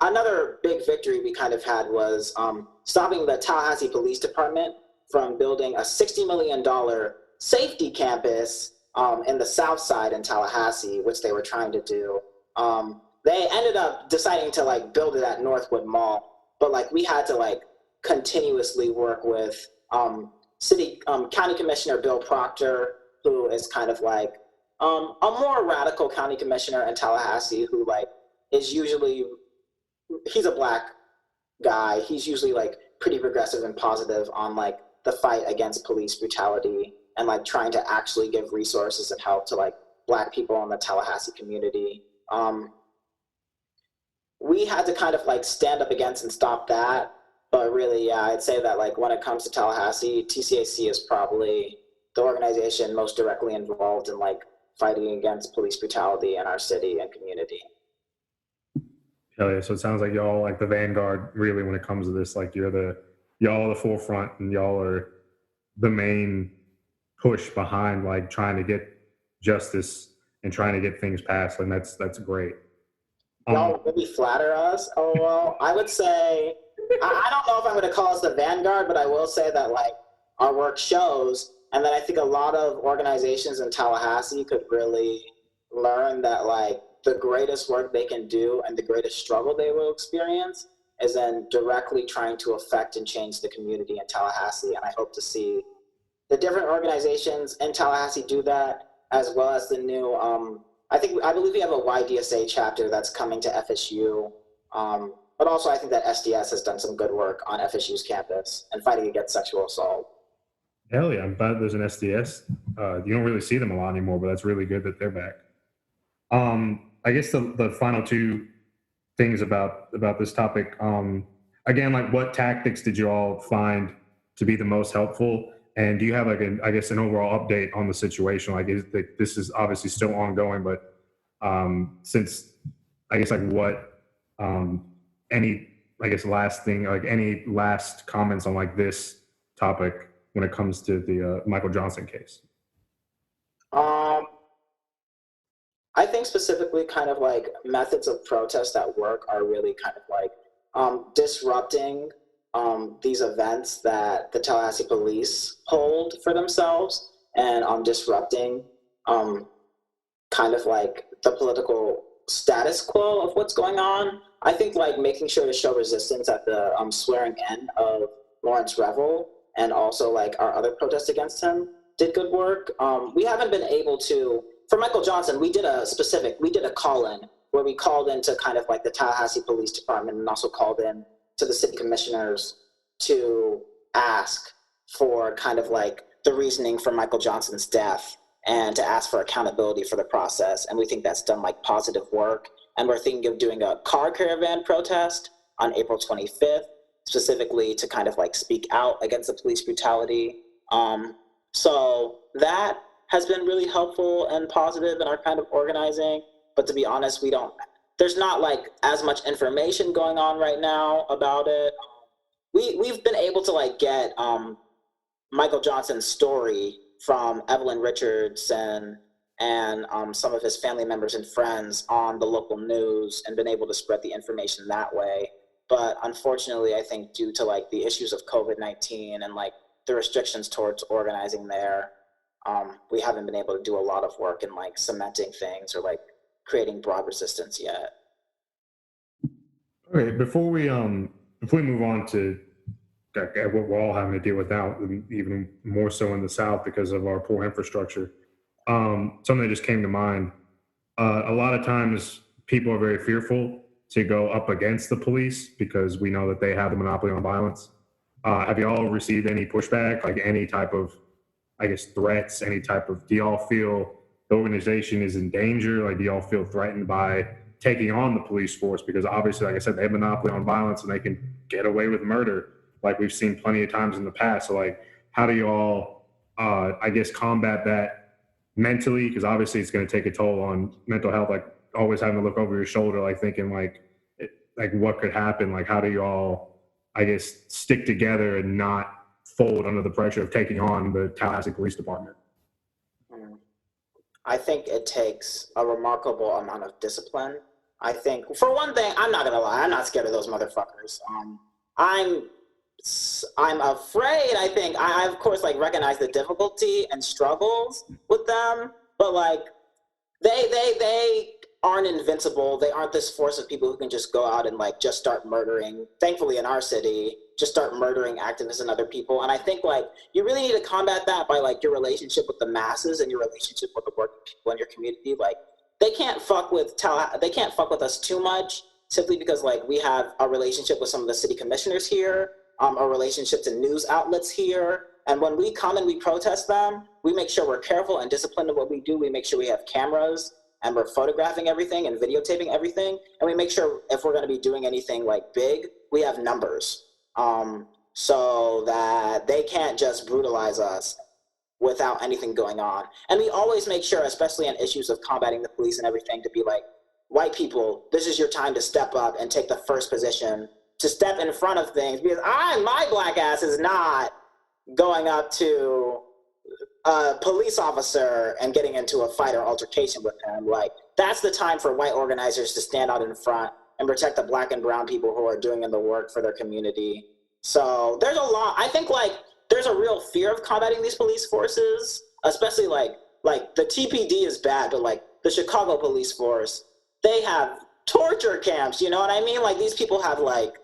Another big victory we kind of had was stopping the Tallahassee Police Department from building a $60 million safety campus in the South Side in Tallahassee, which they were trying to do. They ended up deciding to like build it at Northwood Mall, but like we had to like continuously work with County Commissioner Bill Proctor, who is kind of like a more radical county commissioner in Tallahassee, who like is usually, he's a Black guy. He's usually like pretty progressive and positive on like the fight against police brutality and like trying to actually give resources and help to like Black people in the Tallahassee community. We had to kind of like stand up against and stop that. But really, yeah, I'd say that like when it comes to Tallahassee, TCAC is probably the organization most directly involved in like fighting against police brutality in our city and community. Hell yeah. So it sounds like y'all like the vanguard really when it comes to this, like y'all the forefront, and y'all are the main push behind like trying to get justice and trying to get things passed. And that's great. Y'all really flatter us. Oh, well, I would say, I don't know if I'm going to call us the vanguard, but I will say that like our work shows, and that I think a lot of organizations in Tallahassee could really learn that like the greatest work they can do and the greatest struggle they will experience is in directly trying to affect and change the community in Tallahassee. And I hope to see the different organizations in Tallahassee do that, as well as the new, I believe we have a YDSA chapter that's coming to FSU. But also I think that SDS has done some good work on FSU's campus and fighting against sexual assault. Hell yeah, I'm glad there's an SDS. You don't really see them a lot anymore, but that's really good that they're back. I guess the final two things about this topic, again, like what tactics did you all find to be the most helpful? And do you have like an overall update on the situation? Like this is obviously still ongoing, but since I guess like what last thing, like any last comments on like this topic when it comes to the Michael Johnson case? I think specifically kind of like methods of protest at work are really kind of like disrupting these events that the Tallahassee police hold for themselves. and disrupting kind of like the political status quo of what's going on. I think like making sure to show resistance at the swearing in of Lawrence Revel and also like our other protests against him did good work. We haven't been able to, for Michael Johnson, we did a call-in where we called into kind of like the Tallahassee Police Department and also called in to the city commissioners to ask for kind of like the reasoning for Michael Johnson's death and to ask for accountability for the process. And we think that's done like positive work. And we're thinking of doing a car caravan protest on April 25th, specifically to kind of like speak out against the police brutality. So that has been really helpful and positive in our kind of organizing. But to be honest, there's not like as much information going on right now about it. We've been able to like get Michael Johnson's story from Evelyn Richardson and some of his family members and friends on the local news and been able to spread the information that way. But unfortunately, I think due to like the issues of COVID-19 and like the restrictions towards organizing there, we haven't been able to do a lot of work in like cementing things or like creating broad resistance yet. Okay, before we move on to what we're all having to deal with now, even more so in the South because of our poor infrastructure, something that just came to mind. A lot of times people are very fearful to go up against the police because we know that they have the monopoly on violence. Have you all received any pushback, like any type of, I guess, threats, any type of, do y'all feel the organization is in danger? Like, do y'all feel threatened by taking on the police force? Because obviously, like I said, they have monopoly on violence and they can get away with murder like we've seen plenty of times in the past. So like, how do y'all, I guess, combat that mentally? Because obviously it's going to take a toll on mental health, like always having to look over your shoulder, like thinking like what could happen? Like, how do y'all, I guess, stick together and not fold under the pressure of taking on the Tallahassee Police Department? I think it takes a remarkable amount of discipline. I think, for one thing, I'm not gonna lie, I'm not scared of those motherfuckers. I'm afraid. I think I of course like recognize the difficulty and struggles with them, but like they aren't invincible. They aren't this force of people who can just go out and like just start murdering. Thankfully, in our city, just start murdering activists and other people. And I think like you really need to combat that by like your relationship with the masses and your relationship with the working people in your community. Like they can't fuck with us too much simply because like we have a relationship with some of the city commissioners here, a relationship to news outlets here. And when we come and we protest them, we make sure we're careful and disciplined in what we do. We make sure we have cameras and we're photographing everything and videotaping everything. And we make sure if we're gonna be doing anything like big, we have numbers so that they can't just brutalize us without anything going on. And we always make sure, especially in issues of combating the police and everything, to be like, white people, this is your time to step up and take the first position, to step in front of things, because my black ass is not going up to a police officer and getting into a fight or altercation with him. Like, that's the time for white organizers to stand out in front and protect the black and brown people who are doing the work for their community. So there's a lot, I think like there's a real fear of combating these police forces, especially like the TPD is bad, but like the Chicago police force, they have torture camps, you know what I mean? Like these people have like,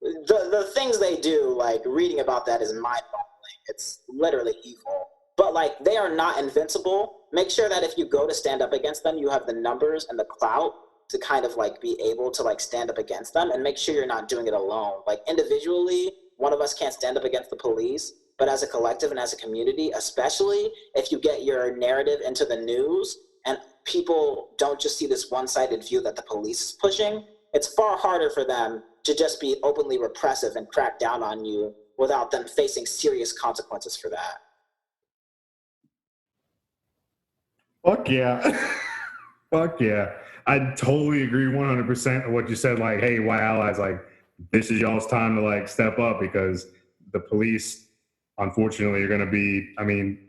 the things they do, like reading about that is mind-boggling. It's literally evil. But like they are not invincible. Make sure that if you go to stand up against them, you have the numbers and the clout to kind of like be able to like stand up against them, and make sure you're not doing it alone. Like individually, one of us can't stand up against the police, but as a collective and as a community, especially if you get your narrative into the news and people don't just see this one-sided view that the police is pushing, it's far harder for them to just be openly repressive and crack down on you without them facing serious consequences for that. Fuck yeah. Fuck yeah. I totally agree 100% of what you said. Like, hey, white allies, like, this is y'all's time to like step up, because the police, unfortunately, are going to be, I mean,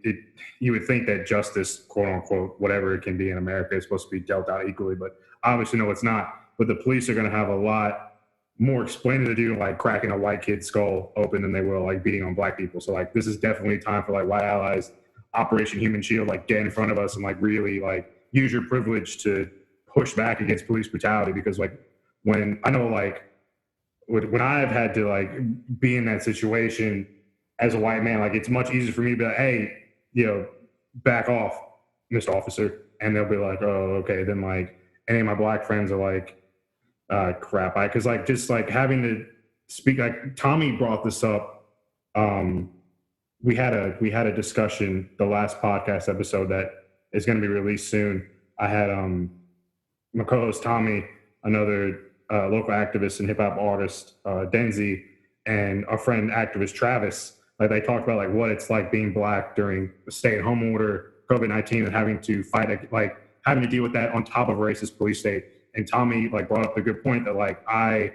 you would think that justice, quote unquote, whatever it can be in America, is supposed to be dealt out equally, but obviously, no, it's not. But the police are going to have a lot more explaining to do, like cracking a white kid's skull open, than they will like beating on black people. So like, this is definitely time for like white allies Operation Human Shield, like get in front of us and like really like use your privilege to push back against police brutality. Because like when I know like when I've had to like be in that situation as a white man, like it's much easier for me to be like, hey, back off, Mr. Officer. And they'll be like, oh, okay. Then like any of my black friends are like, crap. Cause like just like having to speak, like Tommy brought this up. We had a discussion, the last podcast episode that is going to be released soon. I had my co-host Tommy, another local activist and hip hop artist, Denzi, and our friend activist Travis. Like they talked about like what it's like being black during the stay-at-home order, COVID-19, and having to fight, like having to deal with that on top of a racist police state. And Tommy like brought up the good point that like I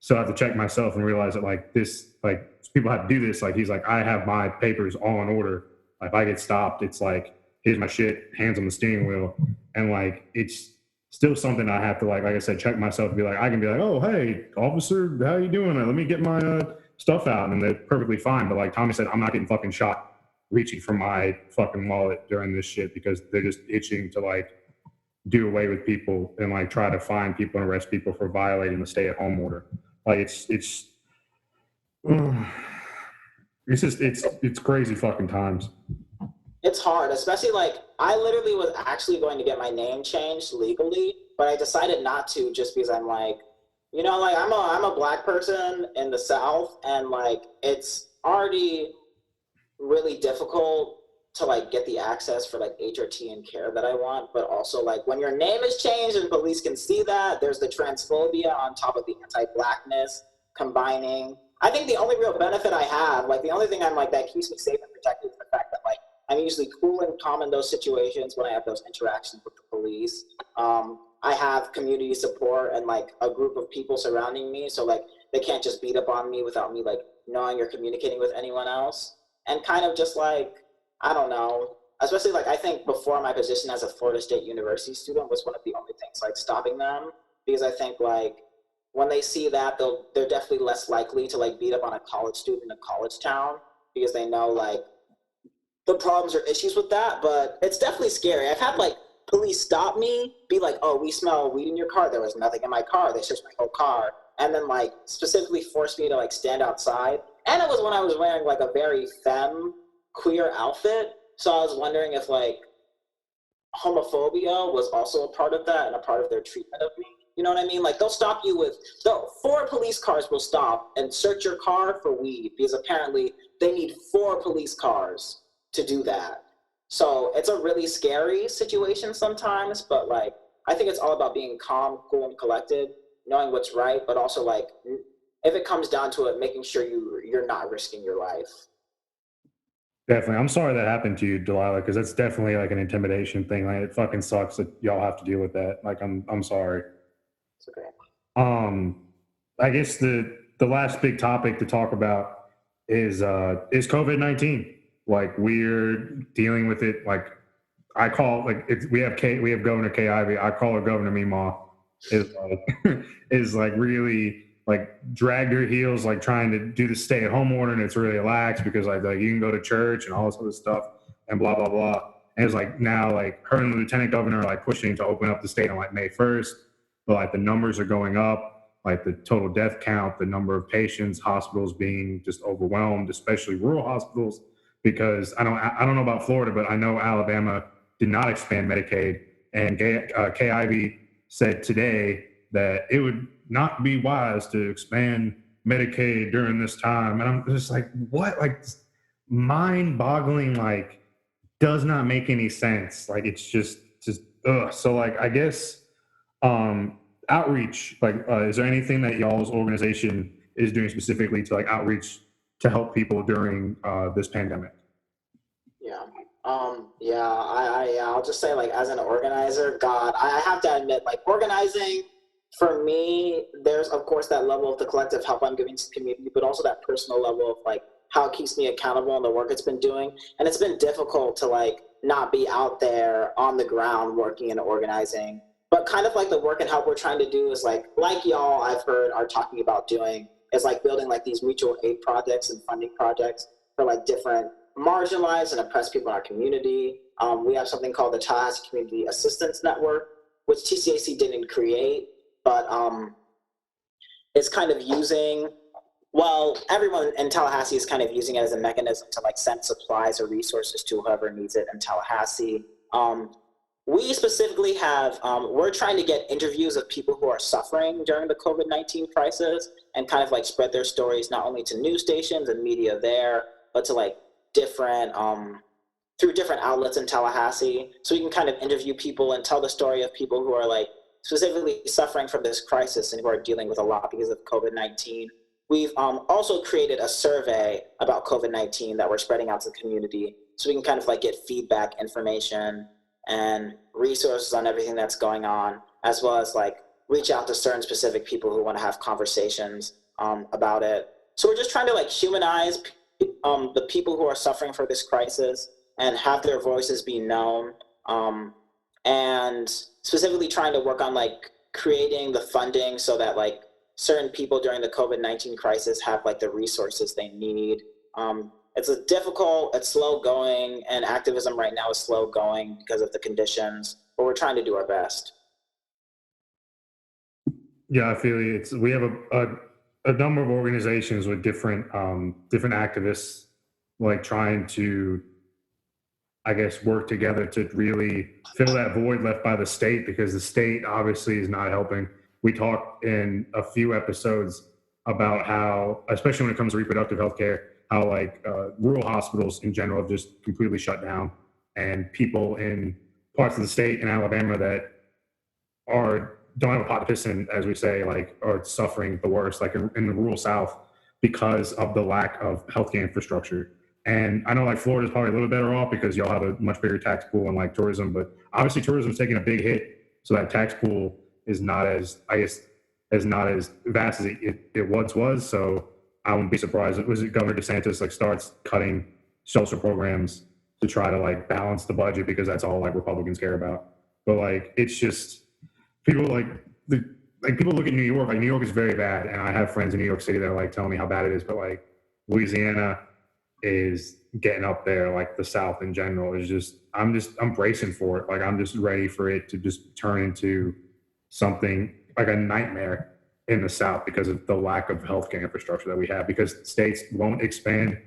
still have to check myself and realize that like this, like people have to do this. Like he's like, I have my papers all in order. Like if I get stopped, it's like, here's my shit, hands on the steering wheel. And like, it's still something I have to like I said, check myself and be like, I can be like, oh, hey, officer, how you doing? Let me get my stuff out. And they're perfectly fine. But like Tommy said, I'm not getting fucking shot reaching for my fucking wallet during this shit because they're just itching to like do away with people and like try to find people and arrest people for violating the stay-at-home order. Like it's crazy fucking times. It's hard, especially like I literally was actually going to get my name changed legally, but I decided not to just because I'm like, like I'm a black person in the South, and like it's already really difficult to like get the access for like HRT and care that I want, but also like when your name is changed and police can see that, there's the transphobia on top of the anti-blackness combining. I think the only real benefit I have, like the only thing I'm like that keeps me safe and protected is the fact that like I'm usually cool and calm in those situations when I have those interactions with the police. I have community support and like a group of people surrounding me, so like they can't just beat up on me without me like knowing or communicating with anyone else. And kind of just like, I don't know, especially like I think before my position as a Florida State University student was one of the only things like stopping them, because I think like when they see that, they're definitely less likely to like beat up on a college student in a college town, because they know like the problems or issues with that. But it's definitely scary. I've had like police stop me, be like, oh, we smell weed in your car. There was nothing in my car. They searched my whole car. And then like specifically forced me to like stand outside. And it was when I was wearing like a very femme queer outfit. So I was wondering if like homophobia was also a part of that and a part of their treatment of me. You know what I mean? Like they'll stop you with, 4 police cars will stop and search your car for weed, because apparently they need 4 police cars to do that. So it's a really scary situation sometimes, but like, I think it's all about being calm, cool, and collected, knowing what's right, but also like, if it comes down to it, making sure you're not risking your life. Definitely. I'm sorry that happened to you, Delilah, because it's definitely like an intimidation thing. Like it fucking sucks that y'all have to deal with that. Like I'm sorry. It's okay. I guess the last big topic to talk about is COVID-19. Like we're dealing with it. Like I call like we have Governor Kay Ivey. I call her Governor Meemaw. Is like really like dragged her heels, like trying to do the stay-at-home order, and it's really lax because like you can go to church and all this other stuff and blah blah blah. And it's like now like her and the lieutenant governor are like pushing to open up the state on like May 1st, but like the numbers are going up, like the total death count, the number of patients, hospitals being just overwhelmed, especially rural hospitals. Because I don't know about Florida, but I know Alabama did not expand Medicaid, and Kay Ivey said today that it would not be wise to expand Medicaid during this time. And I'm just like, what? Like mind-boggling, like does not make any sense. Like it's just ugh. So like I guess outreach, like is there anything that y'all's organization is doing specifically to like outreach to help people during this pandemic? I'll just say like as an organizer, God, I have to admit like organizing for me, there's of course that level of the collective help I'm giving to the community, but also that personal level of like how it keeps me accountable and the work it's been doing. And it's been difficult to like not be out there on the ground working and organizing, but kind of like the work and help we're trying to do is like y'all I've heard are talking about doing is like building like these mutual aid projects and funding projects for like different marginalized and oppressed people in our community. We have something called the Tallahassee Community Assistance Network, which TCAC didn't create, but it's kind of using, well, everyone in Tallahassee is kind of using it as a mechanism to like send supplies or resources to whoever needs it in Tallahassee. We specifically have, we're trying to get interviews of people who are suffering during the COVID-19 crisis and kind of like spread their stories not only to news stations and media there, but to like different, through different outlets in Tallahassee. So we can kind of interview people and tell the story of people who are like specifically suffering from this crisis and who are dealing with a lot because of COVID-19. We've also created a survey about COVID-19 that we're spreading out to the community so we can kind of like get feedback, information, and resources on everything that's going on, as well as like reach out to certain specific people who want to have conversations about it. So we're just trying to like humanize the people who are suffering for this crisis and have their voices be known, and specifically trying to work on like creating the funding so that like certain people during the COVID-19 crisis have like the resources they need. It's a difficult, it's slow going, and activism right now is slow going because of the conditions, but we're trying to do our best. Yeah, I feel you. We have a number of organizations with different activists, like trying to, I guess, work together to really fill that void left by the state, because the state obviously is not helping. We talked in a few episodes about how, especially when it comes to reproductive health care, how like rural hospitals in general have just completely shut down, and people in parts of the state in Alabama that don't have a pot to piss in, as we say, like are suffering the worst, like in the rural South, because of the lack of healthcare infrastructure. And I know like Florida's probably a little better off because y'all have a much bigger tax pool and like tourism, but obviously tourism is taking a big hit, so that tax pool is not as, I guess, not as vast as it once was. So I wouldn't be surprised if Governor DeSantis like starts cutting social programs to try to like balance the budget, because that's all like Republicans care about. But like it's just people people look at New York, like New York is very bad, and I have friends in New York City that are like telling me how bad it is, but like Louisiana is getting up there, like the South in general is just I'm bracing for it. Like I'm just ready for it to just turn into something like a nightmare in the South because of the lack of healthcare infrastructure that we have, because states won't expand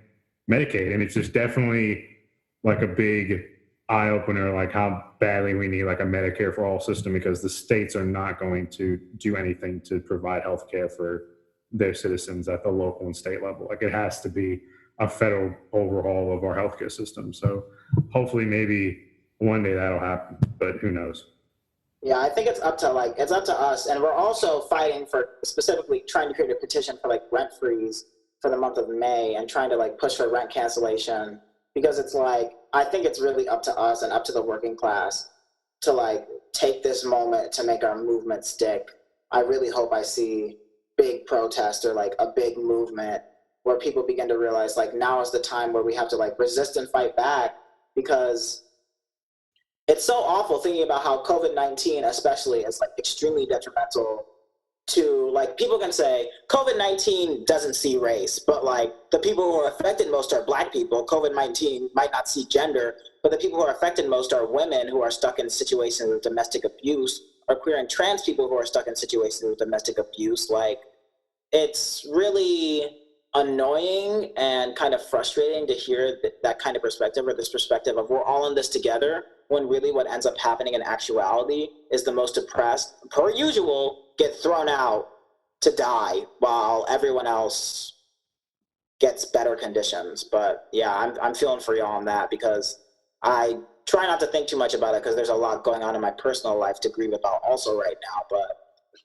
Medicaid. And it's just definitely like a big eye opener, like how badly we need like a Medicare for all system, because the states are not going to do anything to provide healthcare for their citizens at the local and state level. Like it has to be a federal overhaul of our healthcare system. So hopefully maybe one day that'll happen, but who knows? Yeah, I think it's up to us, and we're also fighting for, specifically trying to create a petition for like rent freeze for the month of May, and trying to like push for rent cancellation, because it's like I think it's really up to us and up to the working class to like take this moment to make our movement stick. I really hope I see big protest or like a big movement where people begin to realize like now is the time where we have to like resist and fight back, because it's so awful thinking about how COVID-19 especially is like extremely detrimental to, like, people can say COVID-19 doesn't see race, but like the people who are affected most are Black people. COVID-19 might not see gender, but the people who are affected most are women who are stuck in situations of domestic abuse, or queer and trans people who are stuck in situations of domestic abuse. Like, it's really annoying and kind of frustrating to hear that kind of perspective, or this perspective of we're all in this together, when really what ends up happening in actuality is the most oppressed, per usual, get thrown out to die while everyone else gets better conditions. But yeah, I'm feeling for y'all on that, because I try not to think too much about it because there's a lot going on in my personal life to grieve about also right now. But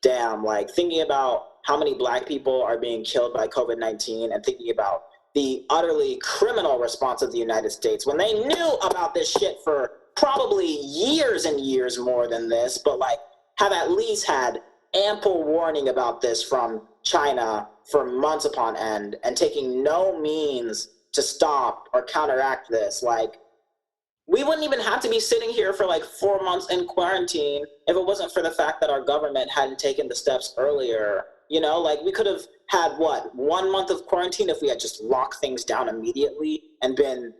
damn, like thinking about how many Black people are being killed by COVID-19, and thinking about the utterly criminal response of the United States when they knew about this shit for probably years and years more than this, but like have at least had ample warning about this from China for months upon end, and taking no means to stop or counteract this. Like, we wouldn't even have to be sitting here for like 4 months in quarantine if it wasn't for the fact that our government hadn't taken the steps earlier. You know, like we could have had, what, 1 month of quarantine if we had just locked things down immediately and been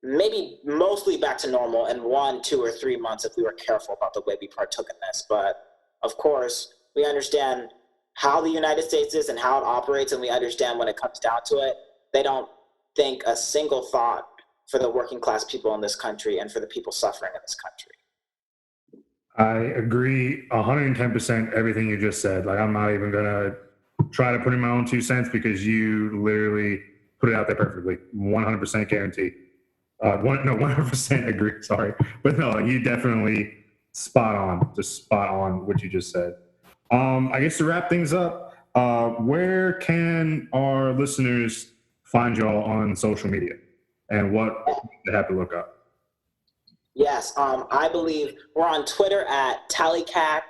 maybe mostly back to normal in 1, 2, or 3 months if we were careful about the way we partook in this. But of course, we understand how the United States is and how it operates, and we understand when it comes down to it, they don't think a single thought for the working class people in this country and for the people suffering in this country. I agree 110% everything you just said. Like, I'm not even going to try to put in my own 2 cents because you literally put it out there perfectly. 100% guarantee. 100% agree. Sorry. But no, you definitely spot on what you just said. I guess to wrap things up, where can our listeners find y'all on social media and what they have to look up? Yes, I believe we're on Twitter at TCAC.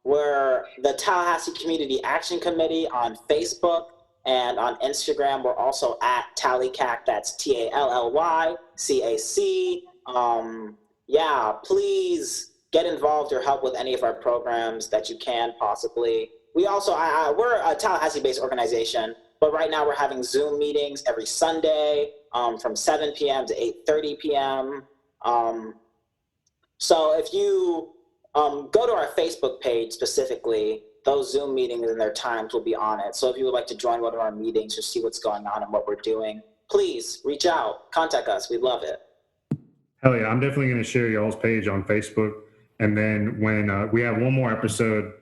We're the Tallahassee Community Action Committee on Facebook, and on Instagram we're also at TCAC. That's TALLYCAC. Yeah, please get involved or help with any of our programs that you can possibly. We also, we're a Tallahassee-based organization, but right now we're having Zoom meetings every Sunday from 7 p.m. to 8:30 p.m. So if you go to our Facebook page specifically, those Zoom meetings and their times will be on it. So if you would like to join one of our meetings or see what's going on and what we're doing, please reach out, contact us. We'd love it. Hell yeah, I'm definitely going to share y'all's page on Facebook. And then when we have one more episode,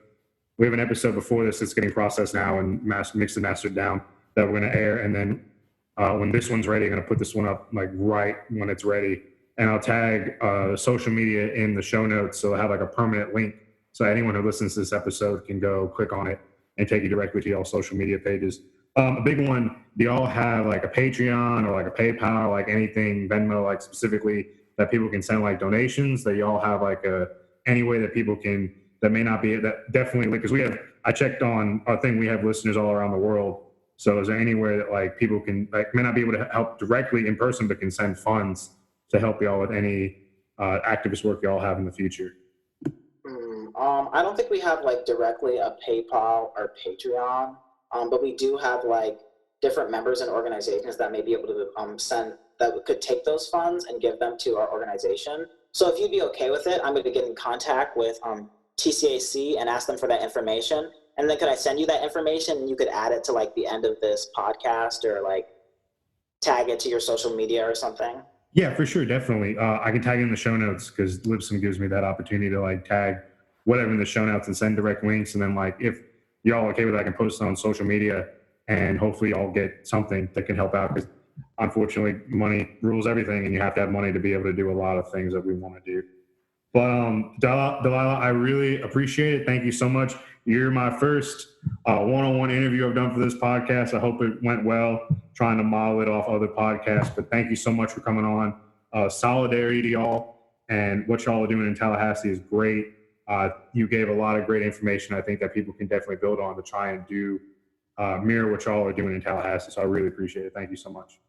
we have an episode before this that's getting processed now and mixed and mastered down that we're going to air. And then when this one's ready, I'm going to put this one up like right when it's ready. And I'll tag social media in the show notes, so I'll have like a permanent link, so anyone who listens to this episode can go click on it and take you directly to y'all social media pages. A big one, do y'all have like a Patreon or like a PayPal, like anything, Venmo, like specifically that people can send like donations? That y'all have like any way that people can, that may not be, that definitely, because I checked on our thing, we have listeners all around the world. So is there anywhere that like people can, like may not be able to help directly in person, but can send funds to help y'all with any activist work y'all have in the future? I don't think we have like directly a PayPal or Patreon, but we do have like different members and organizations that may be able to that could take those funds and give them to our organization. So if you'd be okay with it, I'm going to get in contact with TCAC and ask them for that information. And then could I send you that information and you could add it to like the end of this podcast or like tag it to your social media or something? Yeah, for sure, definitely. I can tag in the show notes because Libsyn gives me that opportunity to like tag whatever in the show notes and send direct links. And then like if y'all okay with it, I can post it on social media and hopefully y'all get something that can help out, because unfortunately money rules everything and you have to have money to be able to do a lot of things that we want to do. But Delilah, I really appreciate it. Thank you so much. You're my first one-on-one interview I've done for this podcast. I hope it went well, trying to model it off other podcasts. But thank you so much for coming on. Solidarity to y'all, and what y'all are doing in Tallahassee is great. You gave a lot of great information I think that people can definitely build on to try and do mirror what y'all are doing in Tallahassee. So I really appreciate it. Thank you so much.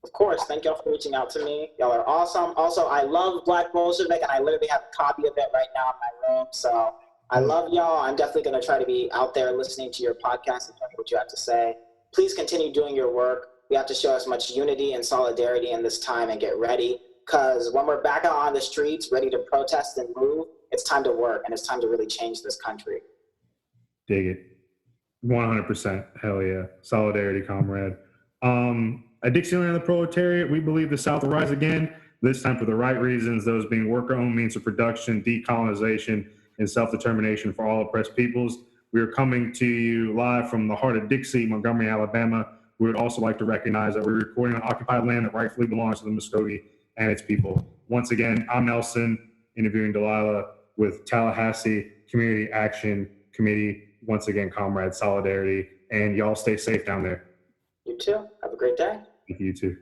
Of course. Thank y'all for reaching out to me. Y'all are awesome. Also, I love Black Bolshevik, and I literally have a copy of it right now in my room. So I love y'all. I'm definitely going to try to be out there listening to your podcast and hearing what you have to say. Please continue doing your work. We have to show as much unity and solidarity in this time and get ready, because when we're back out on the streets ready to protest and move, it's time to work and it's time to really change this country. Dig it. 100%. Hell yeah. Solidarity, comrade. At Dixieland of the Proletariat, we believe the South will rise again, this time for the right reasons, those being worker-owned means of production, decolonization, and self-determination for all oppressed peoples. We are coming to you live from the heart of Dixie, Montgomery, Alabama. We would also like to recognize that we're recording on occupied land that rightfully belongs to the Muskogee and its people. Once again, I'm Nelson, interviewing Delilah with Tallahassee Community Action Committee. Once again, comrade, solidarity, and y'all stay safe down there. You too. Have a great day. Thank you, too.